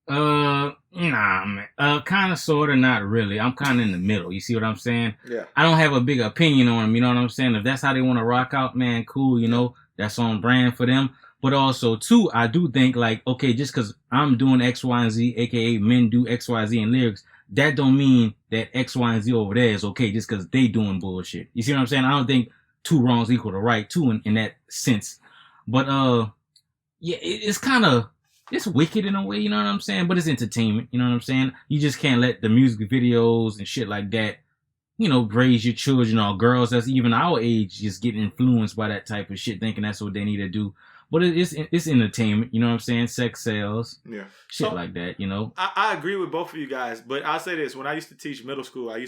E: Nah, man. Kind of, sort of, not really. I'm kind of in the middle. You see what I'm saying?
C: Yeah.
E: I don't have a big opinion on them. You know what I'm saying? If that's how they want to rock out, man, cool. You know, that's on brand for them. But also, too, I do think like, okay, just because I'm doing X, Y, and Z, aka men do X, Y, Z in lyrics, that don't mean that X, Y, and Z over there is okay just because they doing bullshit. You see what I'm saying? I don't think 2 wrongs equal to right, too, in that sense. But yeah, it's kind of it's wicked in a way, you know what I'm saying? But it's entertainment, you know what I'm saying? You just can't let the music videos and shit like that, you know, raise your children or girls that's even our age just getting influenced by that type of shit, thinking that's what they need to do. But it's entertainment, you know what I'm saying? Sex sells, shit so, like that, you know?
C: I agree with both of you guys, but I'll say this. When I used to teach middle school, I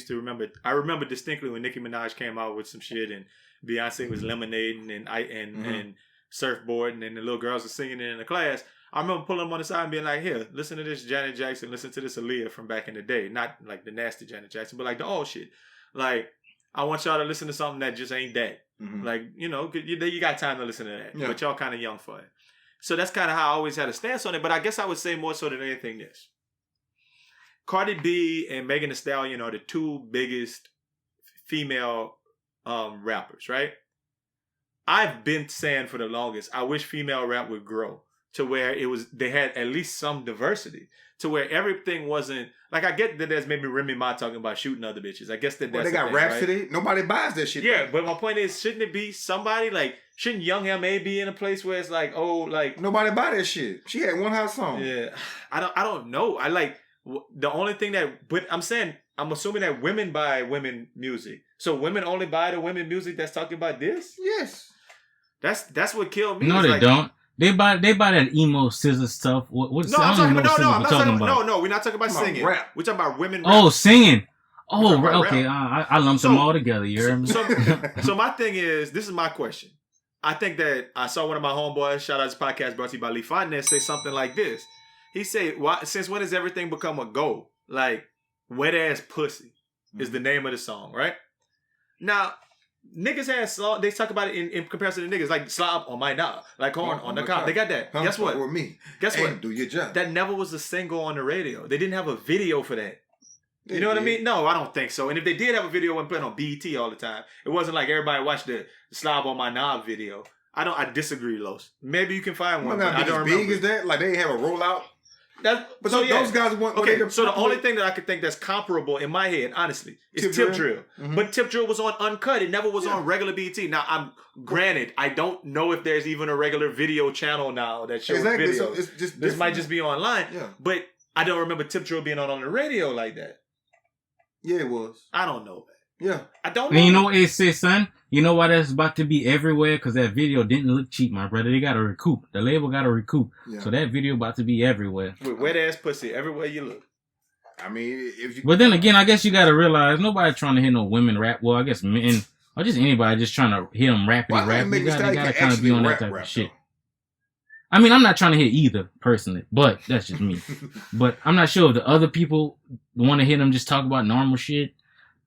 C: remember distinctly when Nicki Minaj came out with some shit and Beyonce was lemonading and surfboarding and the little girls were singing it in the class. I remember pulling them on the side and being like, here, listen to this Janet Jackson, listen to this Aaliyah from back in the day. Not like the nasty Janet Jackson, but like the old shit. Like, I want y'all to listen to something that just ain't that. Mm-hmm. Like, you know, you got time to listen to that. Yeah. But y'all kind of young for it. So that's kind of how I always had a stance on it. But I guess I would say more so than anything this. Cardi B and Megan Thee Stallion are the two biggest female rappers, right? I've been saying for the longest, I wish female rap would grow to where they had at least some diversity, to where everything wasn't like, I get that there's maybe Remy Ma talking about shooting other bitches. I guess that's
D: they got Rhapsody. Right? Nobody buys that shit.
C: Yeah, but my point is, shouldn't it be somebody like, shouldn't Young M.A. be in a place where it's like, oh, like
D: nobody buy that shit? She had one hot song.
C: Yeah, I don't know. I like the only thing that, but I'm assuming that women buy women music. So women only buy the women music that's talking about this?
D: Yes.
C: That's what killed me.
E: No, they don't. They buy that emo scissor stuff.
C: No, we're not talking about singing. Rap. We're talking about women rap.
E: Oh, singing. Oh, okay. I lumped them all together. You hear me?
C: So my thing is, this is my question. I think that I saw one of my homeboys, shout out to this podcast brought to you by Lee Finance, say something like this. He said, since when has everything become a goal? Like, wet ass pussy is the name of the song, right? Now, niggas had song. They talk about it in comparison to niggas like slob on my knob, like horn on the car. They got that. Guess what?
D: With me.
C: Guess what?
D: Do your job.
C: That never was a single on the radio. They didn't have a video for that. You know what I mean? No, I don't think so. And if they did have a video, it wasn't put on BET all the time. It wasn't like everybody watched the slob on my knob video. I disagree, Los. Maybe you can find one.
D: I don't remember. Big as that? Like they didn't have a rollout. Those guys want.
C: Okay, so the only thing that I could think that's comparable in my head, honestly, is Tip Drill. Mm-hmm. But Tip Drill was on Uncut. It never was on regular BET. Now, I don't know if there's even a regular video channel now that shows videos. So it's just this might just be online. Yeah. But I don't remember Tip Drill being on the radio like that.
D: Yeah, it was.
C: I don't know.
D: Yeah.
C: I don't know.
E: And you know what it says, son? You know why that's about to be everywhere? Because that video didn't look cheap, my brother. They got to recoup. The label got to recoup. Yeah. So that video about to be everywhere.
C: With wet ass pussy everywhere you look.
D: I mean, if you...
E: But then again, I guess you got to realize nobody trying to hear no women rap. Well, I guess men, or just anybody just trying to hear them rap. They got to kind of be on that type of shit. I mean, I'm not trying to hear either, personally, but that's just me. But I'm not sure if the other people want to hear them just talk about normal shit.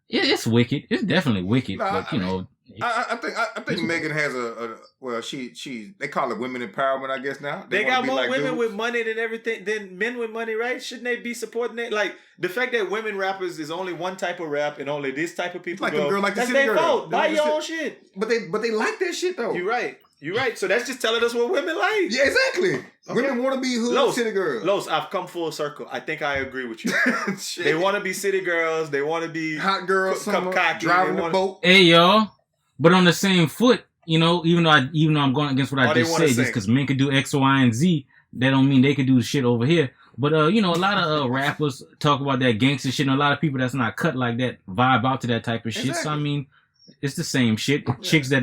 E: It's wicked. It's definitely wicked. But you know,
D: I think Megan has they call it women empowerment. I guess now
C: they got more women with money than men with money, right? Shouldn't they be supporting that? Like the fact that women rappers is only one type of rap and only this type of people
D: like go. Like
C: that's their fault. Buy your own shit.
D: But they like that shit though.
C: You're right. So that's just telling us what women like.
D: Yeah, exactly. Okay. Women want to be hood city girls.
C: Los, I've come full circle. I think I agree with you. They want to be city girls. They want to be
D: hot girls. Cocky, driving the boat.
E: Hey, y'all. But on the same foot, you know, even though I'm going against what I just said, just because men could do X, Y, and Z, that don't mean they could do the shit over here. But you know, a lot of rappers talk about that gangster shit, and a lot of people that's not cut like that vibe out to that type of shit. Exactly. So I mean, it's the same shit. Yeah. Chicks that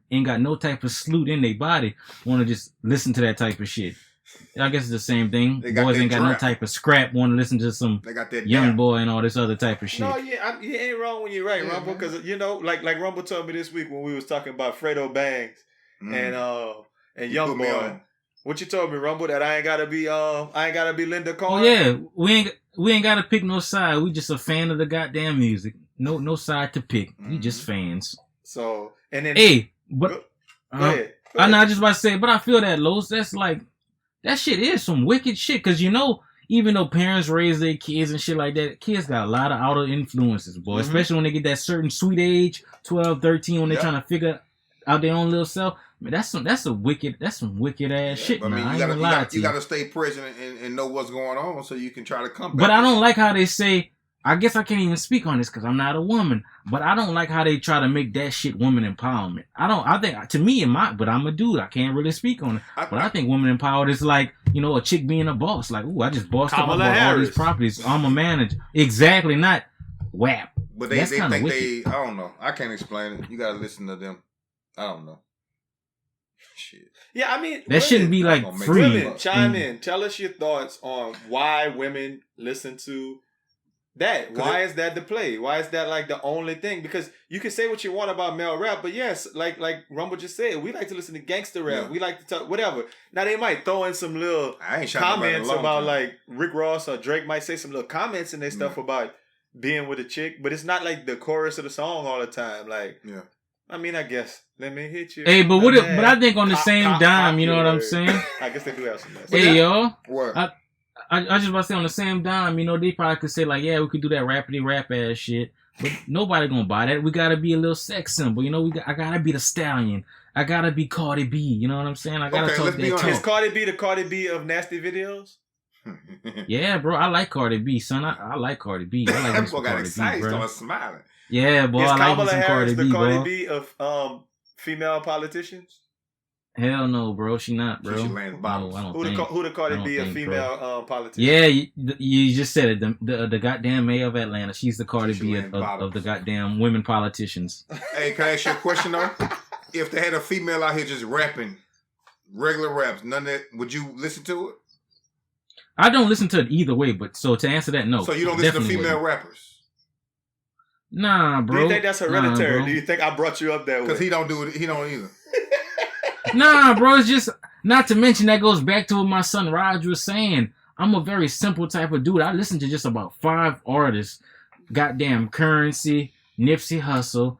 E: ain't got no type of sloot in their body want to just listen to that type of shit. I guess it's the same thing. Boys ain't got no type of scrap. Want to listen to some young boy and all this other type of shit.
C: No, yeah, you ain't wrong when you're right, Rumble. Because you know, like Rumble told me this week when we was talking about Fredo Bangs and Young Boy. What you told me, Rumble, that I ain't gotta be Linda Carr.
E: Oh yeah, we ain't gotta pick no side. We just a fan of the goddamn music. No side to pick. We just fans.
C: So and then
E: but
C: go ahead.
E: I know I just about to say, but I feel that Los. That's like that shit is some wicked shit. Cause you know, even though parents raise their kids and shit like that, kids got a lot of outer influences, boy. Mm-hmm. Especially when they get that certain sweet age, 12, 13, when they're trying to figure out their own little self. I mean, that's some wicked ass shit.
D: I mean, you gotta stay present and know what's going on so you can try to come back.
E: But I don't like how they say I guess I can't even speak on this because I'm not a woman, but I don't like how they try to make that shit woman empowerment. I think, to me, but I'm a dude. I can't really speak on it. But I think woman empowered is like, a chick being a boss. Like, ooh, I just bossed up all these properties. I'm a manager. Exactly, not W.A.P.
D: But they think I don't know. I can't explain it. You gotta listen to them. I don't know. Shit.
C: Yeah, I mean,
E: that shouldn't be like free.
C: Women, chime in. Tell us your thoughts on why women listen to that. Why is that the play? Why is that like the only thing? Because you can say what you want about male rap, but yes, like Rumble just said, we like to listen to gangster rap. Yeah. We like to talk whatever. Now they might throw in some little comments about like Rick Ross or Drake might say some little comments in their stuff about being with a chick, but it's not like the chorus of the song all the time. Like, I mean, I guess let me hit you.
E: Hey, but but I think on the same dime, you know what I'm saying?
C: I guess they do have some.
E: Hey, y'all.
D: What?
E: I just about to say on the same dime, they probably could say like, yeah, we could do that rapidy rap ass shit, but nobody gonna buy that. We gotta be a little sex symbol, I gotta be the stallion. I gotta be Cardi B. You know what I'm saying? I gotta talk that talk.
C: Is Cardi B the Cardi B of nasty videos?
E: Yeah, bro, I like Cardi B, son. I like Cardi B. I like
D: that boy got excited, started smiling.
E: Yeah, boy, I like some Cardi B,
C: the Cardi
E: bro.
C: B of female politicians?
E: Hell no, bro. She not, bro.
D: She lands bottles.
E: No,
C: who the Cardi B of female politicians?
E: Yeah, you just said it. The goddamn mayor of Atlanta. She's the Cardi B of the goddamn women politicians.
D: Hey, can I ask you a question though? If they had a female out here just rapping regular raps, none of that, would you listen to it?
E: I don't listen to it either way, but so to answer that, no.
D: So you don't listen to female rappers?
E: Nah, bro.
C: Do you think that's hereditary? Do you think I brought you up that way?
D: Because he don't do it. He don't either.
E: Nah, bro. It's just, not to mention that goes back to what my son Rog was saying. I'm a very simple type of dude. I listen to just about 5 artists. Goddamn Currency, Nipsey Hussle,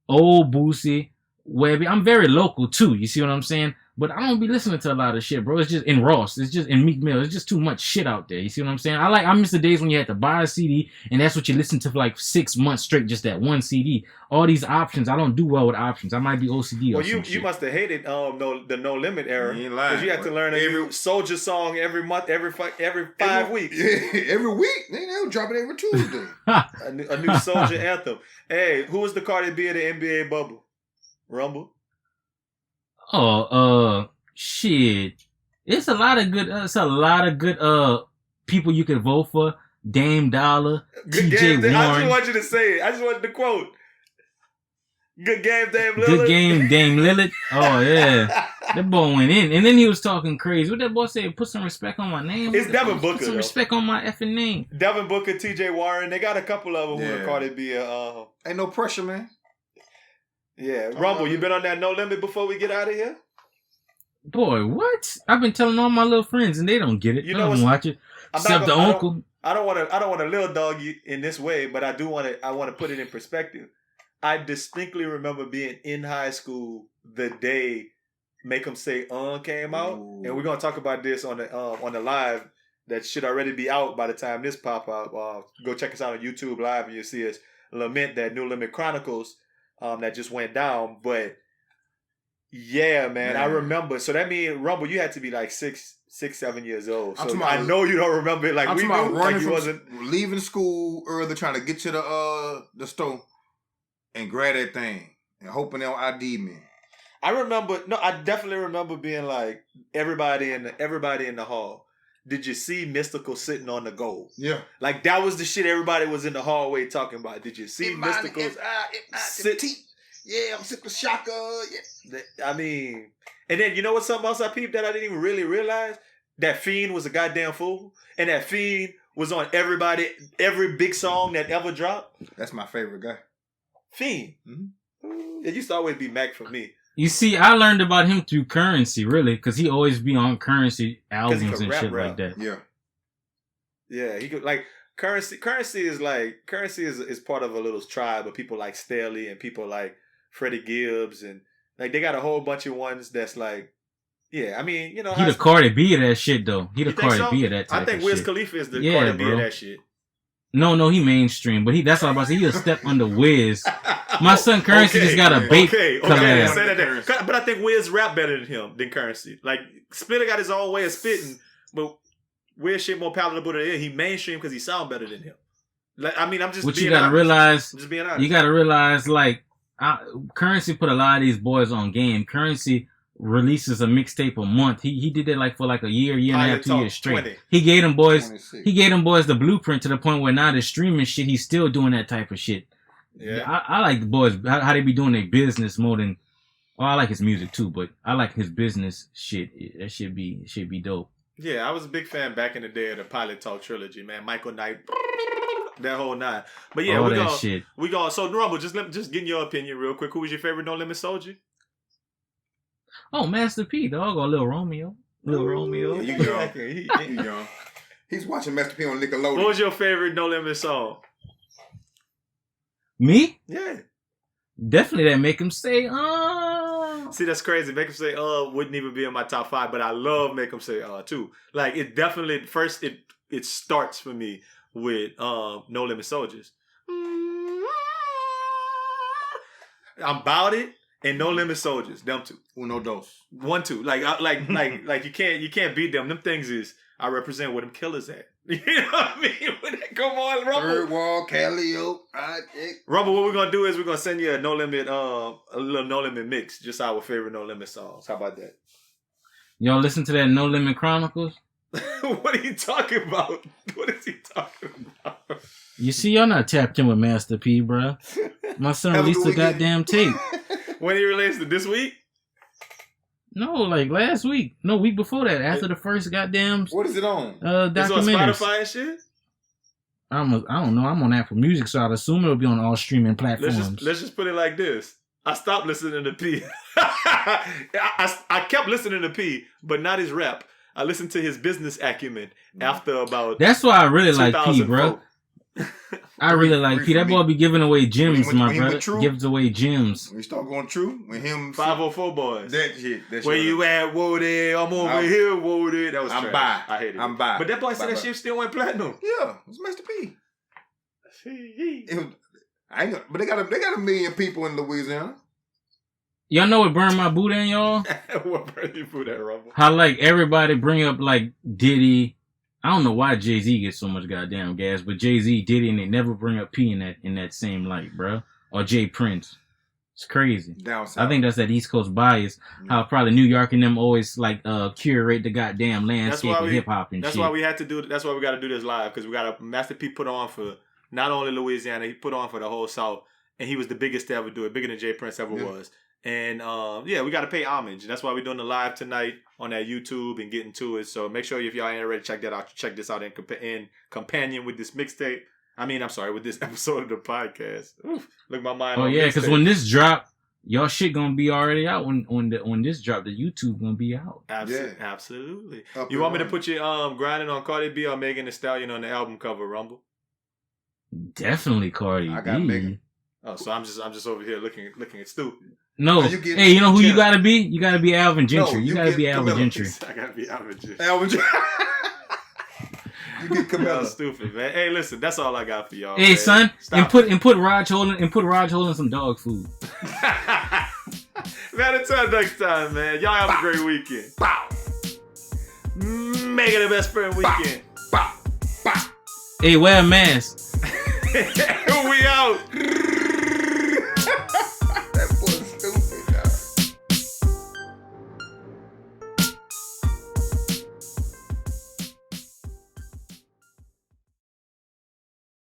E: Old Boosie, Webby. I'm very local too. You see what I'm saying? But I don't be listening to a lot of shit, bro. It's just in Ross. It's just in Meek Mill. It's just too much shit out there. You see what I'm saying? I miss the days when you had to buy a CD and that's what you listen to for like 6 months straight, just that one CD. All these options, I don't do well with options. I might be OCD or something.
C: You must have hated the No Limit era. Because you had to learn a new Soldier song every month, every 5 weeks.
D: Every week? They don't drop it every Tuesday.
C: a new Soldier anthem. Hey, who was the Cardi B of the NBA bubble? Rumble?
E: Oh, shit. It's a lot of good, people you could vote for. Dame Dollar, TJ Warren.
C: I just want you to say it. I just wanted to quote. Good game, Dame Lillard.
E: Good game, Dame Lillard. Oh, yeah. That boy went in. And then he was talking crazy. What that boy say? Put some respect on my name.
C: It's Devin Booker.
E: Put some respect on my effing name.
C: Devin Booker, TJ Warren. They got a couple of them who are Cardi B.
D: Ain't no pressure, man.
C: Yeah, Rumble, you been on that No Limit before we get out of here?
E: Boy, what? I've been telling all my little friends and they don't get it. They don't watch it. Except the uncle.
C: I don't want to little dog you in this way, but I want to put it in perspective. I distinctly remember being in high school the day Make 'Em Say came out, and we're gonna talk about this on the live that should already be out by the time this pop up. Go check us out on YouTube Live and you'll see us lament that No Limit Chronicles. That just went down, but yeah, man, I remember. So that means Rumble, you had to be like 6, 7 years old. So I know you don't remember it like we do. Like you wasn't
D: leaving school early, trying to get to the store and grab that thing and hoping they'll ID me.
C: I definitely remember being like everybody in the hall. Did you see Mystical sitting on the goal?
D: Yeah.
C: Like, that was the shit everybody was in the hallway talking about. Did you see Mystical sit?
D: Yeah, I'm sick of Shaka. Yeah.
C: I mean, and then you know what something else I peeped that I didn't even really realize? That Fiend was a goddamn fool. And that Fiend was on every big song that ever dropped.
D: That's my favorite guy.
C: Fiend. Mm-hmm. It used to always be Mac for me.
E: You see, I learned about him through Currency, really, because he always be on Currency albums and shit like that.
D: Yeah.
C: Yeah, he could, like, Currency is part of a little tribe of people like Staley and people like Freddie Gibbs, and like they got a whole bunch of ones that's like, yeah, I mean, you know,
E: he the Cardi B of that shit though. He the Cardi B of that type
C: I think
E: of
C: Wiz
E: shit.
C: Khalifa is the Cardi B of that shit.
E: No, he mainstream, but that's all I'm about to say. He a step under Wiz. My son Currency just got a bait collab.
C: Say that. But I think Wiz rap better than Currency. Like, Splitter got his own way of spitting, but Wiz shit more palatable than him. He mainstream because he sound better than him. Like, I mean, I'm just.
E: What
C: being
E: you gotta
C: honest.
E: realize,
C: I'm just being honest.
E: you gotta realize, like, Currency put a lot of these boys on game. Currency releases a mixtape a month. He did it like for like a year and a half, 2 years straight.
C: 20.
E: He gave them boys
D: 26.
E: he gave them boys the blueprint to the point where now they're streaming shit. He's still doing that type of shit.
C: Yeah.
E: I like the boys how they be doing their business more than. Well, I like his music too, but I like his business shit. That should be dope.
C: Yeah, I was a big fan back in the day of the Pilot Talk trilogy, man. Michael Knight, that whole nine. But yeah,
E: All
C: we
E: that
C: go.
E: shit.
C: We go. So Rumble, just get your opinion real quick. Who was your favorite No Limit Soldier?
E: Oh, Master P, dog, or Lil Romeo.
D: Yeah, you young. He's watching Master P on Nickelodeon.
C: What was your favorite No Limit song?
E: Me?
C: Yeah.
E: Definitely that make him say,
C: See, that's crazy. Make him say, wouldn't even be in my top 5, but I love Make him say, too. Like, it definitely, first, it starts for me with No Limit Soldiers. I'm About It and No Limit Soldiers. Them two.
D: Uno dos.
C: 1, 2. Like you can't beat them. Them things is, I represent where them killers at. You know what I mean? When they come on, Rumble.
D: Third Wall, Calliope, Project.
C: Rumble, what we're gonna do is we're gonna send you a No Limit, a little No Limit mix, just our favorite No Limit songs. How about that?
E: y'all listen to that No Limit Chronicles?
C: What are you talking about? What is he talking about?
E: You see, y'all not tapped in with Master P, bro. My son
D: Have a
E: released
D: good
E: a goddamn tape.
C: When he released it this week?
E: No, like last week. No, week before that. After the first goddamn
D: What is it on?
C: It's on
E: documentaries.
C: Spotify and shit?
E: I don't know. I'm on Apple Music, so I'd assume it'll be on all streaming platforms.
C: Let's just put it like this. I stopped listening to P. I kept listening to P, but not his rap. I listened to his business acumen after about.
E: That's why I really like P, bro. I really like P. That boy be giving away gems, my brother. Gives away gems.
D: When you start going true, when him
C: 504 boys.
D: That shit.
C: Where you at, Woody? I'm over here, Woody. That was
D: I'm
C: trash.
D: by.
C: I hate it.
D: I'm by.
C: But that boy said that shit still went platinum.
D: Yeah, it's Master P. But they got a million people in Louisiana.
E: Y'all know what Burned My Boudin, y'all?
C: What burned your food at, Rumble?
E: How like everybody bring up like Diddy. I don't know why Jay-Z gets so much goddamn gas, but Jay-Z, Diddy, and they never bring up P in that same light, bro. Or Jay Prince. It's crazy.
D: Down south.
E: I think that's that East Coast bias. How probably New York and them always like curate the goddamn landscape of hip hop and shit.
C: That's why we had to do. That's why we got to do this live, because we got a Master P put on for not only Louisiana, he put on for the whole South, and he was the biggest to ever do it, bigger than Jay Prince ever was. And we got to pay homage. That's why we're doing the live tonight on that YouTube and getting to it. So make sure if y'all ain't already check that out, check this out in companion with this mixtape. With this episode of the podcast. Oof, look, my mind.
E: Oh yeah, because when this drop, y'all shit gonna be already out. When this drop, the YouTube gonna be out.
C: Absolutely. You want me to put you grinding on Cardi B or Megan Thee Stallion on the album cover, Rumble?
E: Definitely Cardi B.
D: I got Megan.
C: Oh, so I'm just over here looking at stupid.
E: No, hey, you know who you gotta be? You gotta be Alvin Gentry.
D: No,
E: you gotta be Alvin Gentry.
C: I gotta be Alvin Gentry.
D: Alvin Gentry. You get Kamala.
C: Stupid, man. Hey, listen, that's all I got for y'all.
E: Hey,
C: man.
E: son,
C: Stop.
E: and put Rog holding some dog food.
C: Man, until next time, man. Y'all have a great weekend. Bow. Make it the best friend weekend.
D: Bow. Bow.
E: Hey, wear a mask.
C: We out.